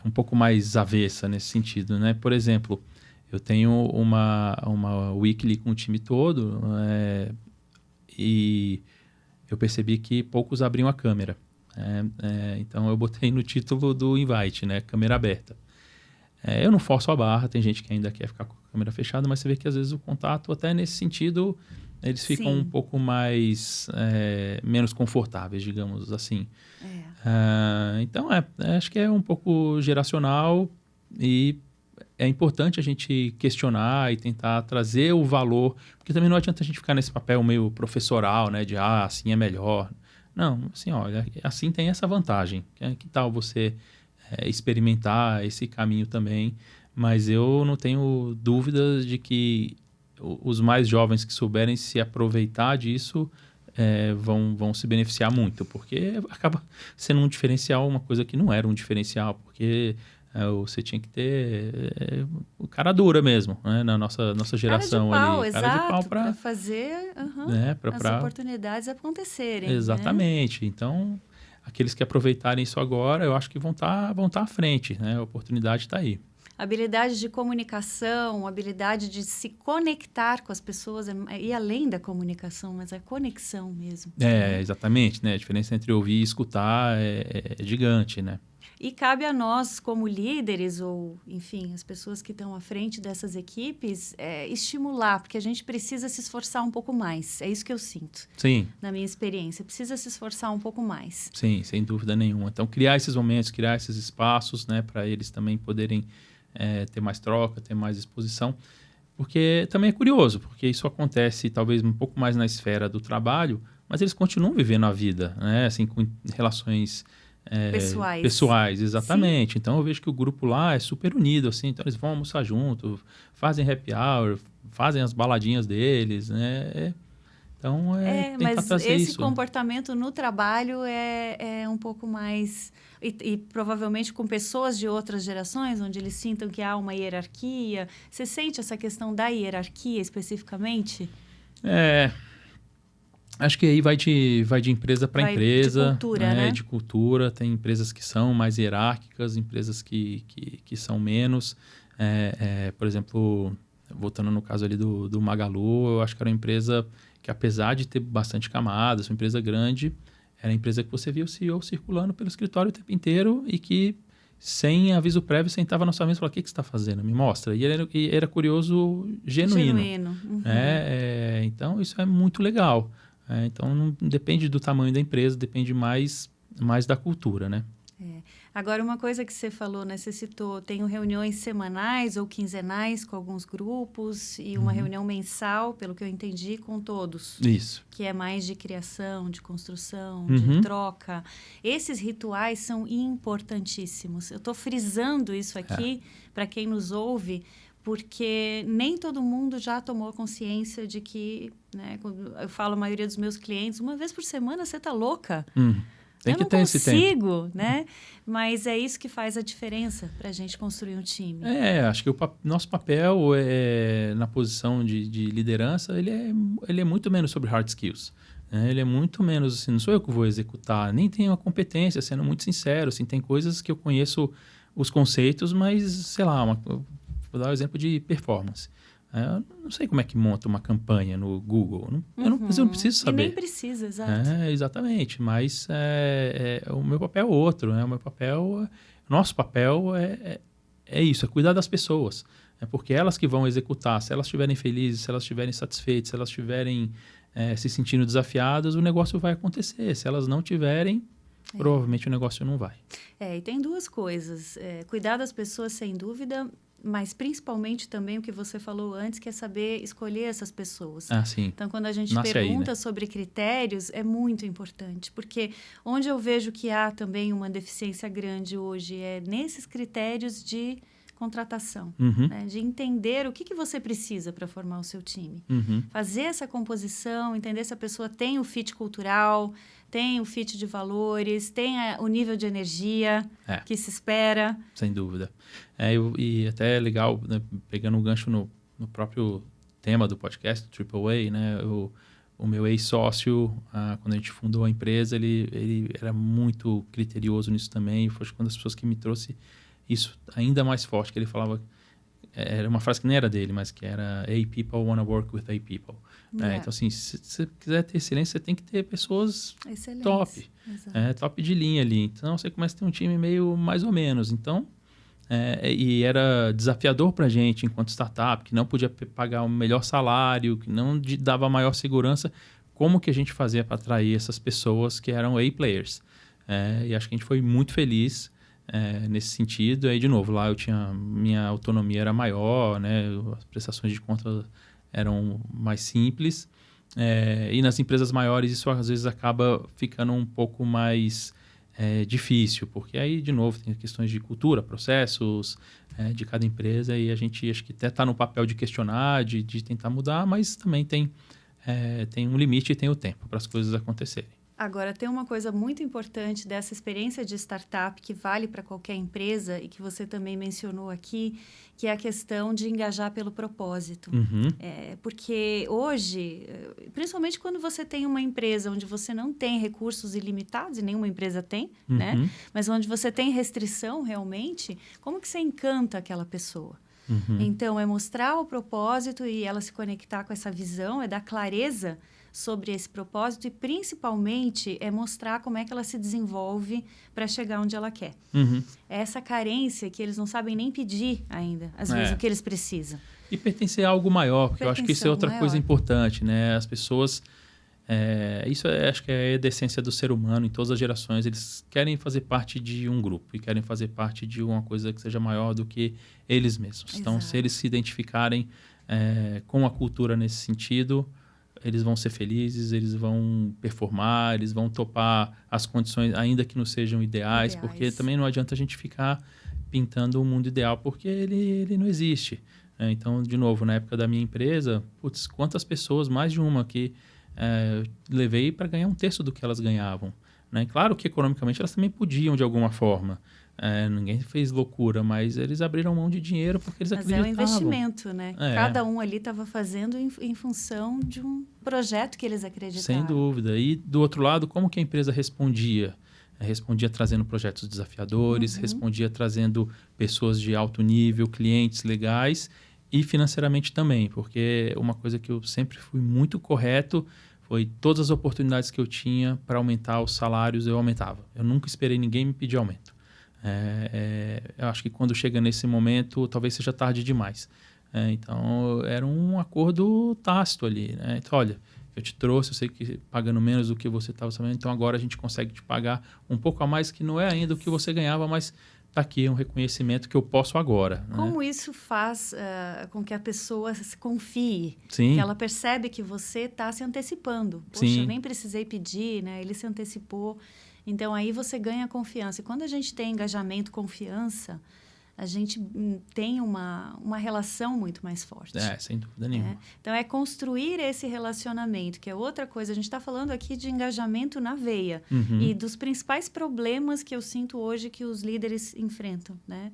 um pouco mais avessa nesse sentido, né? Por exemplo, eu tenho uma weekly com o time todo e eu percebi que poucos abriam a câmera. Então, eu botei no título do invite, né? Câmera aberta. Eu não forço a barra, tem gente que ainda quer ficar com a câmera fechada, mas você vê que às vezes o contato, até nesse sentido, eles ficam um pouco mais menos confortáveis, digamos assim. Então, acho que é um pouco geracional e é importante a gente questionar e tentar trazer o valor, porque também não adianta a gente ficar nesse papel meio professoral, né, de assim é melhor. Não, assim, olha, assim tem essa vantagem. Que tal você experimentar esse caminho também? Mas eu não tenho dúvidas de que os mais jovens que souberem se aproveitar disso vão se beneficiar muito, porque acaba sendo um diferencial, uma coisa que não era um diferencial, porque você tinha que ter o cara dura mesmo, né? Na nossa geração cara de pau, ali. Exato, cara de pau para fazer as oportunidades acontecerem. Exatamente. Né? Então, aqueles que aproveitarem isso agora, eu acho que vão tá à frente, né? A oportunidade está aí. Habilidade de comunicação, habilidade de se conectar com as pessoas, e além da comunicação, mas a conexão mesmo. Exatamente, né? A diferença entre ouvir e escutar é gigante, né? E cabe a nós, como líderes, ou, enfim, as pessoas que estão à frente dessas equipes, estimular, porque a gente precisa se esforçar um pouco mais. É isso que eu sinto. Sim. Na minha experiência. Precisa se esforçar um pouco mais. Sim, sem dúvida nenhuma. Então, criar esses momentos, criar esses espaços, né, para eles também poderem ter mais troca, ter mais exposição. Porque também é curioso, porque isso acontece talvez um pouco mais na esfera do trabalho, mas eles continuam vivendo a vida, né, assim, com relações... pessoais, exatamente. Sim. Então, eu vejo que o grupo lá é super unido, assim. Então, eles vão almoçar junto, fazem happy hour, fazem as baladinhas deles, né? Então, tentar mas trazer esse isso. comportamento no trabalho é um pouco mais... E provavelmente com pessoas de outras gerações, onde eles sintam que há uma hierarquia. Você sente essa questão da hierarquia especificamente? Acho que aí vai de empresa para empresa. De cultura, né? De cultura. Tem empresas que são mais hierárquicas, empresas que são menos. Por exemplo, voltando no caso ali do Magalu, eu acho que era uma empresa que, apesar de ter bastante camadas, uma empresa grande, era a empresa que você via o CEO circulando pelo escritório o tempo inteiro e que, sem aviso prévio, sentava na sua mesa e falava: o que você está fazendo? Me mostra. E era curioso, genuíno. Uhum. Então, isso é muito legal. Então, não depende do tamanho da empresa, depende mais da cultura, né? Agora, uma coisa que você falou, né? Você citou, tenho reuniões semanais ou quinzenais com alguns grupos e uma reunião mensal, pelo que eu entendi, com todos. Isso. Que é mais de criação, de construção, de troca. Esses rituais são importantíssimos. Eu estou frisando isso aqui para quem nos ouve, porque nem todo mundo já tomou consciência de que, né, quando eu falo a maioria dos meus clientes, uma vez por semana você está louca. Tem que ter esse tempo. Eu não consigo, né? Mas é isso que faz a diferença para a gente construir um time. Acho que o nosso papel na posição de liderança, ele é muito menos sobre hard skills. Né? Ele é muito menos, assim, não sou eu que vou executar, nem tenho a competência, sendo muito sincero. Assim, tem coisas que eu conheço os conceitos, mas, sei lá, vou dar um exemplo de performance. Eu não sei como é que monta uma campanha no Google. Eu não preciso saber. E nem precisa, exato. Exatamente. Mas o meu papel é outro. Né? Nosso papel é isso, é cuidar das pessoas. Porque elas que vão executar. Se elas estiverem felizes, se elas estiverem satisfeitas, se elas estiverem se sentindo desafiadas, o negócio vai acontecer. Se elas não tiverem, provavelmente o negócio não vai. E tem duas coisas. Cuidar das pessoas, sem dúvida, mas principalmente também o que você falou antes, que é saber escolher essas pessoas. Sim. Então, quando a gente Nasce pergunta aí, né? sobre critérios, é muito importante, porque onde eu vejo que há também uma deficiência grande hoje é nesses critérios de contratação, né? De entender o que você precisa para formar o seu time. Fazer essa composição, entender se a pessoa tem o fit cultural, tem o fit de valores, tem o nível de energia que se espera. Sem dúvida. E até é legal, né, pegando um gancho no próprio tema do podcast, AAA, né? O meu ex-sócio, quando a gente fundou a empresa, ele era muito criterioso nisso também. Foi uma das pessoas que me trouxe isso ainda mais forte, que ele falava... Era uma frase que nem era dele, mas que era: A people wanna work with A people. Então, assim, se você quiser ter excelência, você tem que ter pessoas top. Top de linha ali. Então, você começa a ter um time meio mais ou menos. Então, e era desafiador para a gente, enquanto startup, que não podia pagar o melhor salário, que não dava maior segurança. Como que a gente fazia para atrair essas pessoas que eram A-players? E acho que a gente foi muito feliz nesse sentido. Aí, de novo, lá minha autonomia era maior, né? As prestações de conta eram mais simples. E nas empresas maiores isso às vezes acaba ficando um pouco mais difícil, porque aí, de novo, tem questões de cultura, processos de cada empresa, e a gente acho que até está no papel de questionar, de tentar mudar, mas também tem um limite e tem o tempo para as coisas acontecerem. Agora, tem uma coisa muito importante dessa experiência de startup que vale para qualquer empresa e que você também mencionou aqui, que é a questão de engajar pelo propósito. Porque hoje, principalmente quando você tem uma empresa onde você não tem recursos ilimitados, e nenhuma empresa tem, né? Mas onde você tem restrição realmente, como que você encanta aquela pessoa? Então, é mostrar o propósito e ela se conectar com essa visão, é dar clareza sobre esse propósito e, principalmente, é mostrar como é que ela se desenvolve para chegar onde ela quer. É essa carência que eles não sabem nem pedir ainda, às vezes, o que eles precisam. E pertencer a algo maior, porque eu acho que isso é outra coisa importante, né? As pessoas... acho que é a essência do ser humano em todas as gerações. Eles querem fazer parte de um grupo e querem fazer parte de uma coisa que seja maior do que eles mesmos. Exato. Então, se eles se identificarem com a cultura nesse sentido, eles vão ser felizes, eles vão performar, eles vão topar as condições, ainda que não sejam ideais, porque também não adianta a gente ficar pintando o mundo ideal, porque ele não existe. Então, de novo, na época da minha empresa, quantas pessoas, mais de uma, que eu levei para ganhar 1/3 do que elas ganhavam. Né? Claro que economicamente elas também podiam de alguma forma. Ninguém fez loucura, mas eles abriram mão de dinheiro porque eles acreditavam. Mas é um investimento, né? Cada um ali estava fazendo em função de um projeto que eles acreditavam. Sem dúvida. E do outro lado, como que a empresa respondia? Respondia trazendo projetos desafiadores, respondia trazendo pessoas de alto nível, clientes legais e financeiramente também, porque uma coisa que eu sempre fui muito correto foi todas as oportunidades que eu tinha para aumentar os salários, eu aumentava. Eu nunca esperei ninguém me pedir aumento. Eu acho que quando chega nesse momento, talvez seja tarde demais. Então, era um acordo tácito ali. Né? Então, olha, eu te trouxe, eu sei que pagando menos do que você estava sabendo, então agora a gente consegue te pagar um pouco a mais, que não é ainda o que você ganhava, mas está aqui um reconhecimento que eu posso agora. Como né? isso faz com que a pessoa se confie? Sim. Que ela percebe que você está se antecipando. Poxa, Sim. eu nem precisei pedir, né? Ele se antecipou. Então, aí você ganha confiança. E quando a gente tem engajamento, confiança, a gente tem uma relação muito mais forte. Sem dúvida nenhuma. Então, é construir esse relacionamento, que é outra coisa. A gente está falando aqui de engajamento na veia e dos principais problemas que eu sinto hoje que os líderes enfrentam, né?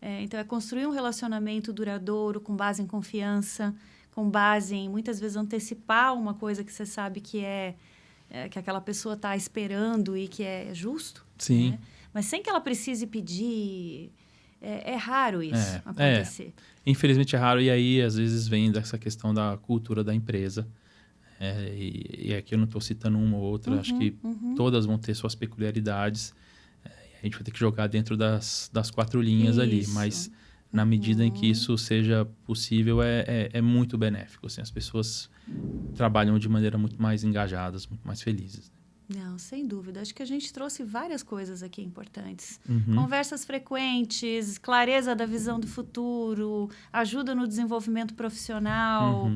Então, é construir um relacionamento duradouro, com base em confiança, com base em, muitas vezes, antecipar uma coisa que você sabe que que aquela pessoa está esperando e que é justo. Sim. Né? Mas sem que ela precise pedir... É raro isso acontecer. Infelizmente é raro, e aí às vezes vem dessa questão da cultura da empresa. E aqui eu não estou citando uma ou outra, acho que todas vão ter suas peculiaridades. A gente vai ter que jogar dentro das 4 linhas ali, mas na medida em que isso seja possível, é muito benéfico. Assim, as pessoas trabalham de maneira muito mais engajadas, muito mais felizes. Não, sem dúvida. Acho que a gente trouxe várias coisas aqui importantes. Conversas frequentes, clareza da visão do futuro, ajuda no desenvolvimento profissional,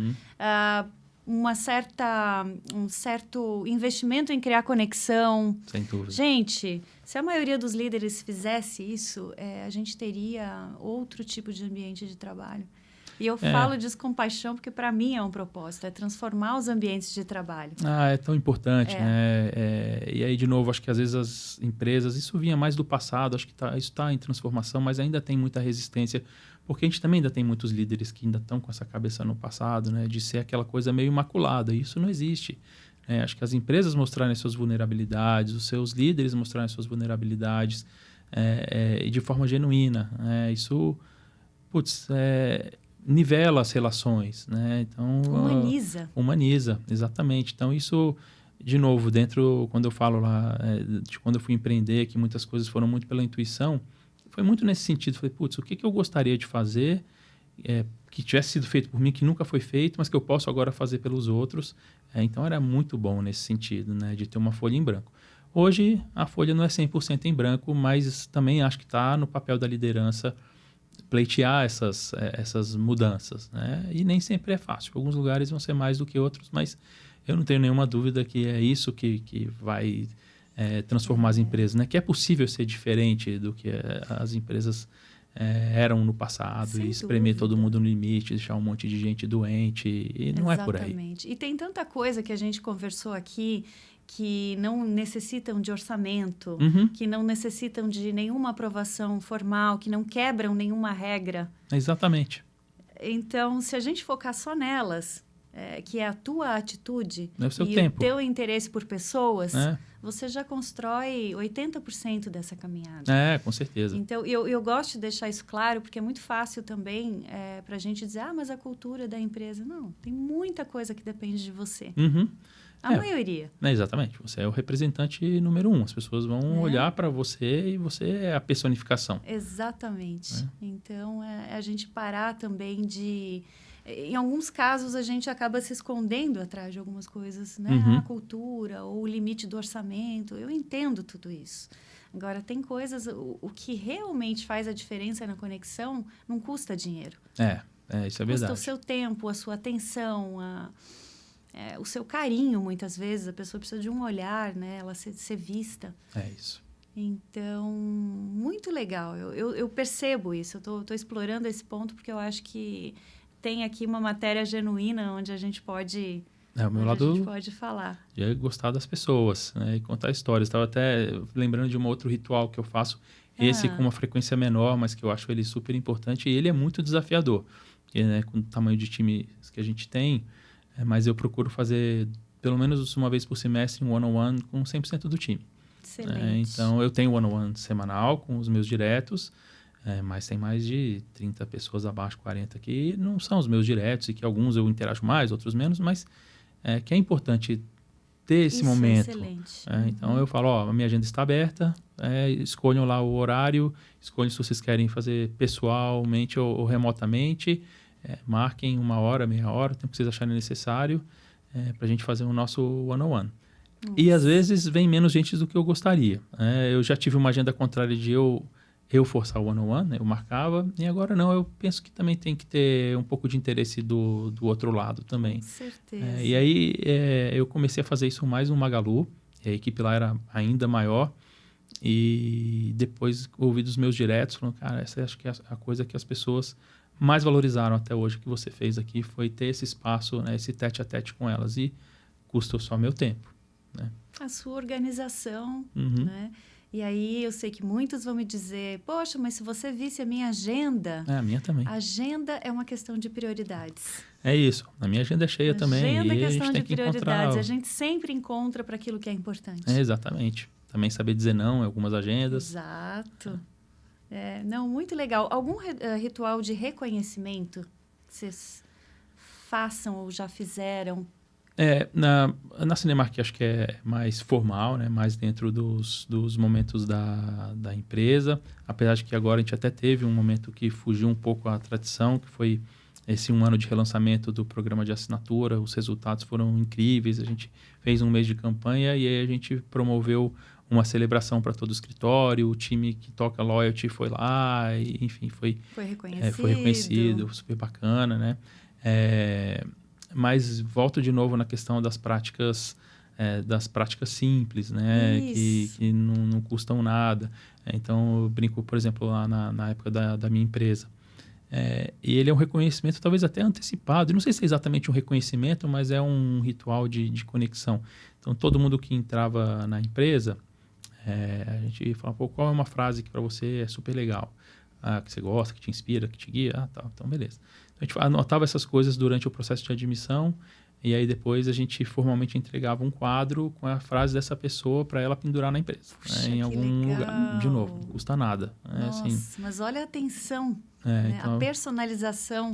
um certo investimento em criar conexão. Sem dúvida. Gente, se a maioria dos líderes fizesse isso, a gente teria outro tipo de ambiente de trabalho. E eu falo disso com paixão, porque para mim é um propósito, é transformar os ambientes de trabalho. É tão importante, né? E aí, de novo, acho que às vezes as empresas, isso vinha mais do passado, acho que isso está em transformação, mas ainda tem muita resistência, porque a gente também ainda tem muitos líderes que ainda estão com essa cabeça no passado, né? De ser aquela coisa meio imaculada, e isso não existe. Acho que as empresas mostrarem suas vulnerabilidades, os seus líderes mostrarem suas vulnerabilidades e de forma genuína. Isso, nivela as relações, né? Então, humaniza, exatamente. Então, isso, de novo, quando eu falo lá, de quando eu fui empreender, que muitas coisas foram muito pela intuição, foi muito nesse sentido. Falei, o que eu gostaria de fazer que tivesse sido feito por mim, que nunca foi feito, mas que eu posso agora fazer pelos outros. Então, era muito bom nesse sentido, né? De ter uma folha em branco. Hoje, a folha não é 100% em branco, mas também acho que está no papel da liderança pleitear essas mudanças, né? E nem sempre é fácil. Alguns lugares vão ser mais do que outros, mas eu não tenho nenhuma dúvida que é isso que vai transformar as empresas, né? Que é possível ser diferente do que as empresas eram no passado. Sem e espremer todo mundo no limite, deixar um monte de gente doente, e não é por aí. Exatamente. E tem tanta coisa que a gente conversou aqui que não necessitam de orçamento, que não necessitam de nenhuma aprovação formal, que não quebram nenhuma regra. Exatamente. Então, se a gente focar só nelas, que é a tua atitude e tempo. O teu interesse por pessoas, você já constrói 80% dessa caminhada. Com certeza. Então, eu gosto de deixar isso claro, porque é muito fácil também para a gente dizer, mas a cultura da empresa... Não, tem muita coisa que depende de você. A maioria. Exatamente. Você é o representante número 1. As pessoas vão olhar para você e você é a personificação. Exatamente. Então, a gente parar também de... Em alguns casos, a gente acaba se escondendo atrás de algumas coisas, né? A cultura ou o limite do orçamento. Eu entendo tudo isso. Agora, tem coisas... O que realmente faz a diferença na conexão não custa dinheiro. Isso é verdade. Custa o seu tempo, a sua atenção, o seu carinho, muitas vezes. A pessoa precisa de um olhar, né? Ela ser vista. É isso. Então, muito legal. Eu percebo isso. Eu estou explorando esse ponto porque eu acho que tem aqui uma matéria genuína onde a gente pode O meu a lado gente pode falar. de gostar das pessoas, né? E contar histórias. Estava até lembrando de um outro ritual que eu faço, esse com uma frequência menor, mas que eu acho ele super importante. E ele é muito desafiador, porque, né, com o tamanho de time que a gente tem, mas eu procuro fazer pelo menos uma vez por semestre um one-on-one com 100% do time. Excelente. Então, eu tenho one-on-one semanal com os meus diretos, mas tem mais de 30 pessoas abaixo, 40 que não são os meus diretos e que alguns eu interajo mais, outros menos, mas que é importante ter esse Isso momento. É excelente. Então, eu falo, a minha agenda está aberta, escolham lá o horário, escolham se vocês querem fazer pessoalmente ou remotamente, marquem 1 hora, meia hora, o tempo que vocês acharem necessário, para a gente fazer o nosso one-on-one. E às vezes vem menos gente do que eu gostaria. Eu já tive uma agenda contrária de eu forçar o one-on-one, né? Eu marcava, e agora não, eu penso que também tem que ter um pouco de interesse do outro lado também. Com certeza. E aí eu comecei a fazer isso mais no Magalu, e a equipe lá era ainda maior, e depois ouvi dos meus diretos, falando, cara, essa acho que é a coisa que as pessoas mais valorizaram até hoje que você fez aqui, foi ter esse espaço, né, esse tete-a-tete com elas, e custou só meu tempo. Né? A sua organização, né? E aí eu sei que muitos vão me dizer, poxa, mas se você visse a minha agenda... A minha também. A agenda é uma questão de prioridades. É isso. A minha agenda é cheia também. Agenda é e questão a gente de tem prioridades. A gente sempre encontra para aquilo que é importante. Exatamente. Também saber dizer não em algumas agendas. Exato. Não, muito legal. Algum ritual de reconhecimento que vocês façam ou já fizeram? Na Cinemark acho que é mais formal, né? Mais dentro dos momentos da empresa. Apesar de que agora a gente até teve um momento que fugiu um pouco à tradição, que foi esse 1 ano de relançamento do programa de assinatura. Os resultados foram incríveis. A gente fez um mês de campanha e aí a gente promoveu uma celebração para todo o escritório. O time que toca Loyalty foi lá, e, enfim, foi reconhecido, super bacana, né? Mas volto de novo na questão das práticas simples, né? Que não custam nada. Então, eu brinco, por exemplo, lá na época da minha empresa. E ele é um reconhecimento talvez até antecipado. Eu não sei se é exatamente um reconhecimento, mas é um ritual de conexão. Então, todo mundo que entrava na empresa, a gente fala, qual é uma frase que para você é super legal? Que você gosta, que te inspira, que te guia? Tá, então beleza. Então, a gente anotava essas coisas durante o processo de admissão e aí depois a gente formalmente entregava um quadro com a frase dessa pessoa para ela pendurar na empresa. Puxa, em algum lugar. De novo, não custa nada. Nossa, assim, mas olha a atenção, né? Então, a personalização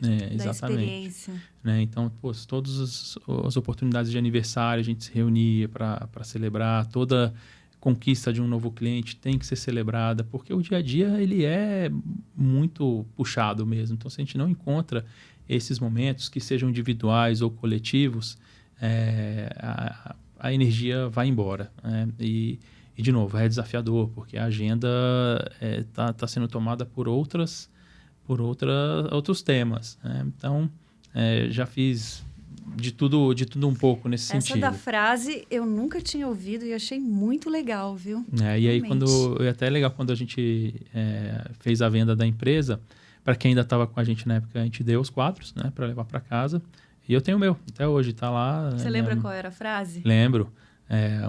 da experiência. Né? Então, todas as oportunidades de aniversário a gente se reunia para celebrar, toda conquista de um novo cliente tem que ser celebrada, porque o dia a dia ele é muito puxado mesmo. Então, se a gente não encontra esses momentos, que sejam individuais ou coletivos, a energia vai embora. Né? E, de novo, é desafiador, porque a agenda tá sendo tomada por outros temas. Né? Então, já fiz de tudo um pouco nesse sentido. Essa da frase eu nunca tinha ouvido e achei muito legal, viu? E aí, até é legal quando a gente fez a venda da empresa, para quem ainda estava com a gente na época, a gente deu os quadros, né, para levar para casa. E eu tenho o meu, até hoje, está lá. Você lembra qual era a frase? Lembro.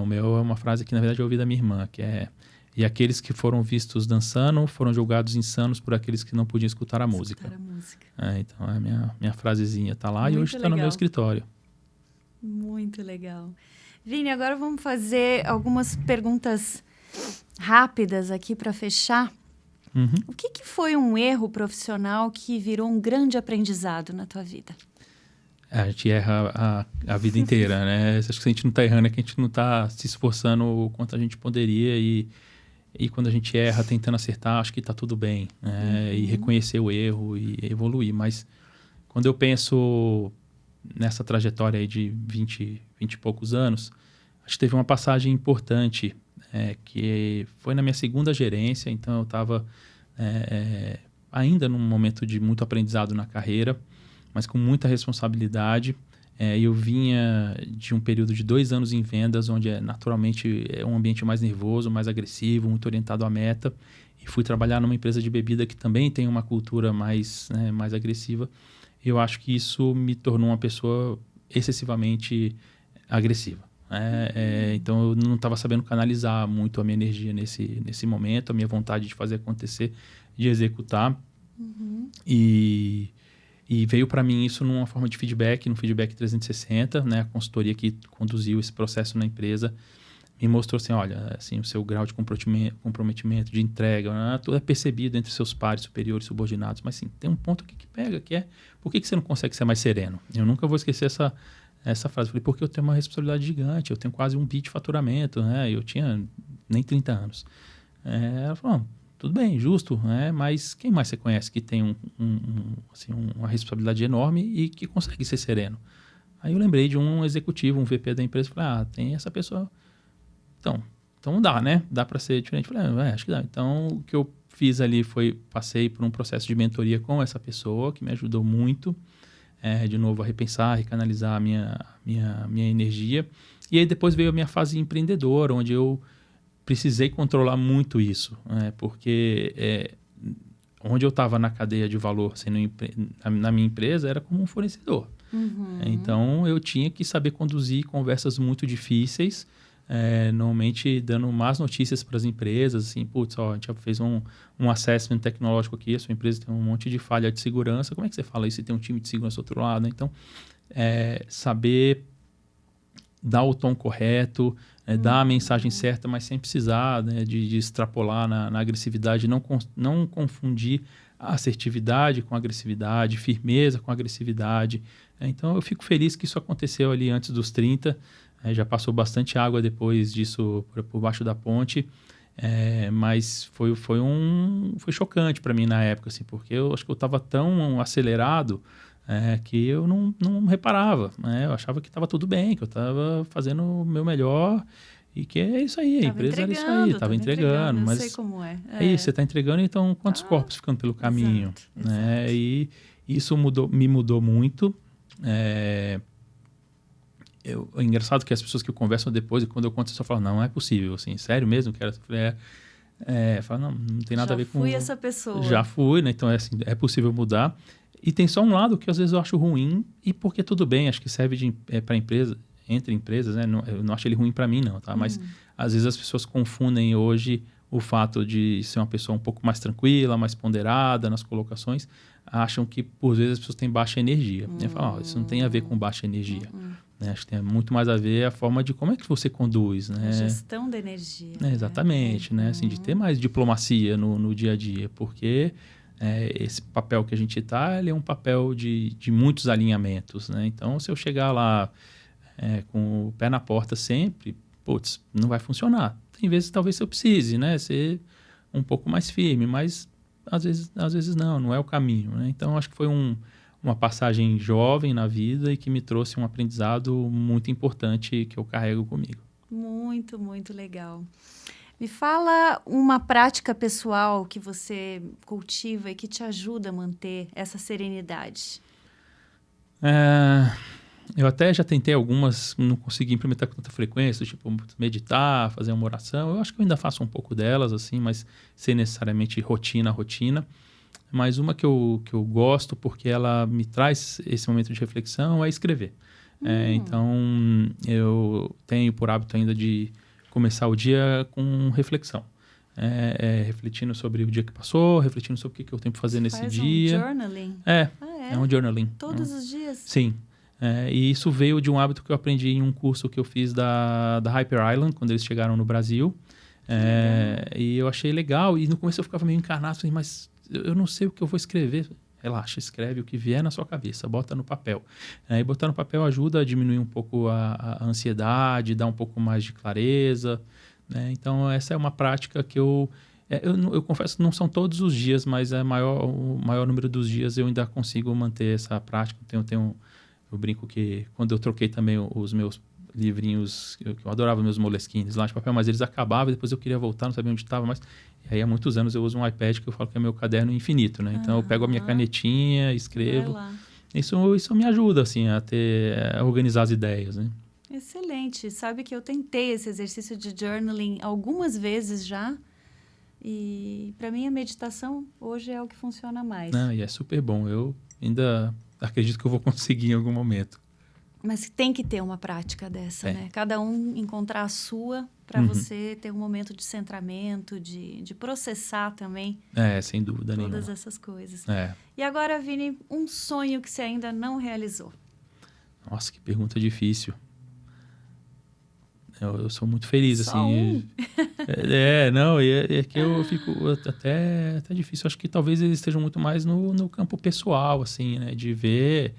O meu é uma frase que, na verdade, eu ouvi da minha irmã, que é: e aqueles que foram vistos dançando foram julgados insanos por aqueles que não podiam escutar a música. Então, a minha frasezinha está lá. Muito e hoje está no meu escritório. Muito legal. Vini, agora vamos fazer algumas perguntas rápidas aqui para fechar. O que foi um erro profissional que virou um grande aprendizado na tua vida? A gente erra a vida inteira, né? Acho que se a gente não está errando é que a gente não está se esforçando o quanto a gente poderia e quando a gente erra tentando acertar, acho que está tudo bem, né? E reconhecer o erro e evoluir. Mas quando eu penso nessa trajetória aí de 20 e poucos anos, acho que teve uma passagem importante, que foi na minha segunda gerência. Então eu estava ainda num momento de muito aprendizado na carreira, mas com muita responsabilidade. Eu vinha de um período de 2 anos em vendas, onde naturalmente é um ambiente mais nervoso, mais agressivo, muito orientado à meta. E fui trabalhar numa empresa de bebida que também tem uma cultura mais agressiva. Eu acho que isso me tornou uma pessoa excessivamente agressiva. Então, eu não estava sabendo canalizar muito a minha energia nesse momento, a minha vontade de fazer acontecer, de executar. E veio para mim isso numa forma de feedback, no feedback 360, né? A consultoria que conduziu esse processo na empresa me mostrou assim, olha, assim, o seu grau de comprometimento, de entrega, tudo é percebido entre seus pares superiores, subordinados, mas sim, tem um ponto aqui que pega, que é, por que você não consegue ser mais sereno? Eu nunca vou esquecer essa frase. Eu falei, porque eu tenho uma responsabilidade gigante, eu tenho quase 1 bi de faturamento, né? Eu tinha nem 30 anos. Ela falou, tudo bem, justo, né? Mas quem mais você conhece que tem assim, uma responsabilidade enorme e que consegue ser sereno? Aí eu lembrei de um executivo, um VP da empresa, falei, tem essa pessoa. Então dá, né? Dá para ser diferente. Falei, acho que dá. Então, o que eu fiz ali passei por um processo de mentoria com essa pessoa, que me ajudou muito, de novo, a repensar, a recanalizar a minha energia. E aí depois veio a minha fase empreendedora, onde eu precisei controlar muito isso, porque onde eu estava na cadeia de valor, na minha empresa, era como um fornecedor. Então, eu tinha que saber conduzir conversas muito difíceis, normalmente dando más notícias para as empresas, assim, a gente já fez um assessment tecnológico aqui, a sua empresa tem um monte de falha de segurança, como é que você fala isso se tem um time de segurança do outro lado? Então, saber dar o tom correto, dar a mensagem certa, mas sem precisar, né, de extrapolar na agressividade, não confundir a assertividade com agressividade, firmeza com agressividade. Então, eu fico feliz que isso aconteceu ali antes dos 30, já passou bastante água depois disso por baixo da ponte, mas foi chocante para mim na época, assim, porque eu acho que eu estava tão acelerado que eu não reparava, né? Eu achava que estava tudo bem, que eu estava fazendo o meu melhor e que é isso aí, a empresa era isso aí, estava entregando. Mas sei como é. É isso, você está entregando, então quantos corpos ficando pelo caminho? Exato, né? exato. E isso me mudou muito. É engraçado que as pessoas que eu converso depois, e quando eu conto isso, eu falo, não é possível, assim, sério mesmo? Eu falei, fala, não tem nada a ver com... Já fui essa pessoa. Já fui, né? Então, assim, é possível mudar. E tem só um lado que às vezes eu acho ruim, e porque tudo bem, acho que serve para empresa, entre empresas, né? Eu não acho ele ruim para mim, não, tá? Mas às vezes as pessoas confundem hoje o fato de ser uma pessoa um pouco mais tranquila, mais ponderada nas colocações, acham que, por vezes, as pessoas têm baixa energia. Eu falo, isso não tem a ver com baixa energia. Né? Acho que tem muito mais a ver a forma de como é que você conduz, né? A gestão da energia. Exatamente, né? Assim, de ter mais diplomacia no dia a dia, porque esse papel que a gente está, ele é um papel de muitos alinhamentos, né? Então, se eu chegar lá com o pé na porta sempre, não vai funcionar. Tem vezes, talvez, eu precise, né? Ser um pouco mais firme, mas às vezes não é o caminho, né? Então, acho que foi uma passagem jovem na vida e que me trouxe um aprendizado muito importante que eu carrego comigo. Muito, muito legal. Me fala uma prática pessoal que você cultiva e que te ajuda a manter essa serenidade. Eu até já tentei algumas, não consegui implementar com tanta frequência, tipo meditar, fazer uma oração. Eu acho que eu ainda faço um pouco delas, assim, mas sem necessariamente rotina. Mas uma que eu gosto, porque ela me traz esse momento de reflexão, é escrever. Então, eu tenho por hábito ainda de começar o dia com reflexão. Refletindo sobre o dia que passou, refletindo sobre o que eu tenho que fazer nesse dia. Um journaling? É um journaling. Todos os dias? Sim. E isso veio de um hábito que eu aprendi em um curso que eu fiz da Hyper Island, quando eles chegaram no Brasil. E eu achei legal. E no começo eu ficava meio encarnado, assim, mas eu não sei o que eu vou escrever. Relaxa, escreve o que vier na sua cabeça, bota no papel. E botar no papel ajuda a diminuir um pouco a ansiedade, dá um pouco mais de clareza. Né? Então, essa é uma prática que eu confesso que não são todos os dias, mas o maior número dos dias eu ainda consigo manter essa prática. Eu brinco que quando eu troquei também os meus livrinhos, que eu adorava meus Moleskines lá de papel, mas eles acabavam e depois eu queria voltar, não sabia onde estava, mas e aí há muitos anos eu uso um iPad que eu falo que é meu caderno infinito, né? Então eu pego a minha canetinha, escrevo. Isso me ajuda, assim, a organizar as ideias, né? Excelente. Sabe que eu tentei esse exercício de journaling algumas vezes já. E para mim a meditação hoje é o que funciona mais. E é super bom. Eu ainda acredito que eu vou conseguir em algum momento. Mas tem que ter uma prática dessa, né? Cada um encontrar a sua para você ter um momento de centramento, de processar também. Sem dúvida nenhuma. Todas essas coisas. E agora, Vini, um sonho que você ainda não realizou? Nossa, que pergunta difícil. Eu sou muito feliz, Só assim. É que eu fico até difícil. Acho que talvez eles estejam muito mais no campo pessoal, assim, né? De ver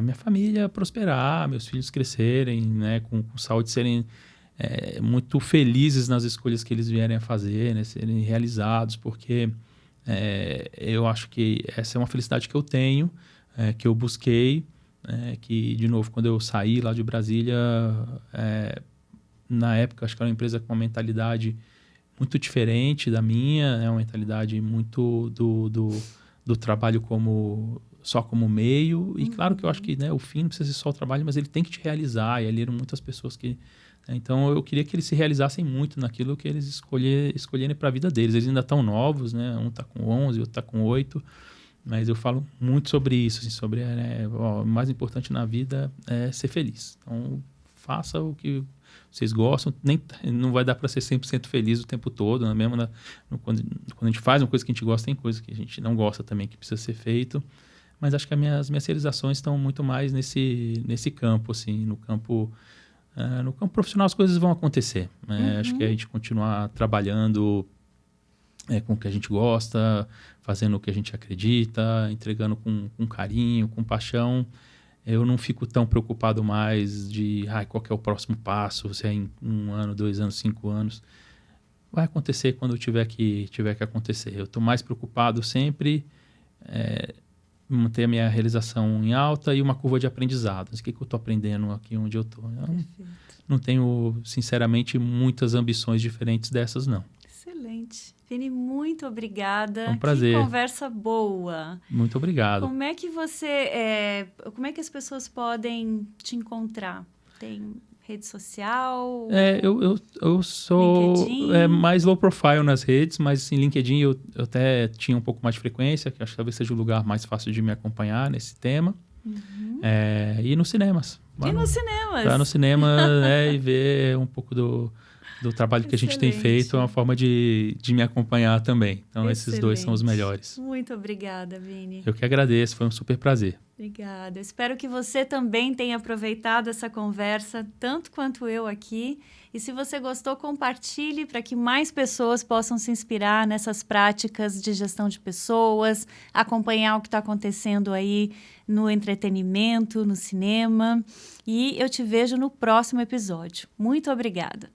minha família prosperar, meus filhos crescerem, né? Com saúde, serem muito felizes nas escolhas que eles vierem a fazer, né? Serem realizados, porque eu acho que essa é uma felicidade que eu tenho, que eu busquei, que, de novo, quando eu saí lá de Brasília... Na época, acho que era uma empresa com uma mentalidade muito diferente da minha, uma mentalidade muito do trabalho só como meio. E claro que eu acho que o fim não precisa ser só o trabalho, mas ele tem que te realizar. E ali eram muitas pessoas que... Então, eu queria que eles se realizassem muito naquilo que eles escolherem para a vida deles. Eles ainda estão novos, né? Um está com 11, outro está com 8. Mas eu falo muito sobre isso, assim, sobre o mais importante na vida é ser feliz. Então, faça o que vocês gostam, não vai dar para ser 100% feliz o tempo todo, né? Mesmo quando a gente faz uma coisa que a gente gosta, tem coisa que a gente não gosta também, que precisa ser feito, mas acho que as minhas realizações estão muito mais nesse campo, assim, no campo profissional as coisas vão acontecer, né? Acho que a gente continuar trabalhando com o que a gente gosta, fazendo o que a gente acredita, entregando com carinho, com paixão. Eu não fico tão preocupado mais de qual que é o próximo passo, se é em 1 ano, 2 anos, 5 anos. Vai acontecer quando tiver que acontecer. Eu estou mais preocupado sempre em manter a minha realização em alta e uma curva de aprendizado. O que eu estou aprendendo aqui onde eu estou? Não tenho, sinceramente, muitas ambições diferentes dessas, não. Excelente. Vini, muito obrigada. É um prazer. Que conversa boa. Muito obrigado. Como é que como é que as pessoas podem te encontrar? Tem rede social? Eu sou mais low profile nas redes, mas em LinkedIn eu até tinha um pouco mais de frequência, que acho que talvez seja o lugar mais fácil de me acompanhar nesse tema. E nos cinemas. Vai no cinema e ver um pouco do trabalho que a gente tem feito, é uma forma de me acompanhar também. Então, esses dois são os melhores. Muito obrigada, Vini. Eu que agradeço, foi um super prazer. Obrigada. Espero que você também tenha aproveitado essa conversa, tanto quanto eu aqui. E se você gostou, compartilhe para que mais pessoas possam se inspirar nessas práticas de gestão de pessoas, acompanhar o que está acontecendo aí no entretenimento, no cinema. E eu te vejo no próximo episódio. Muito obrigada.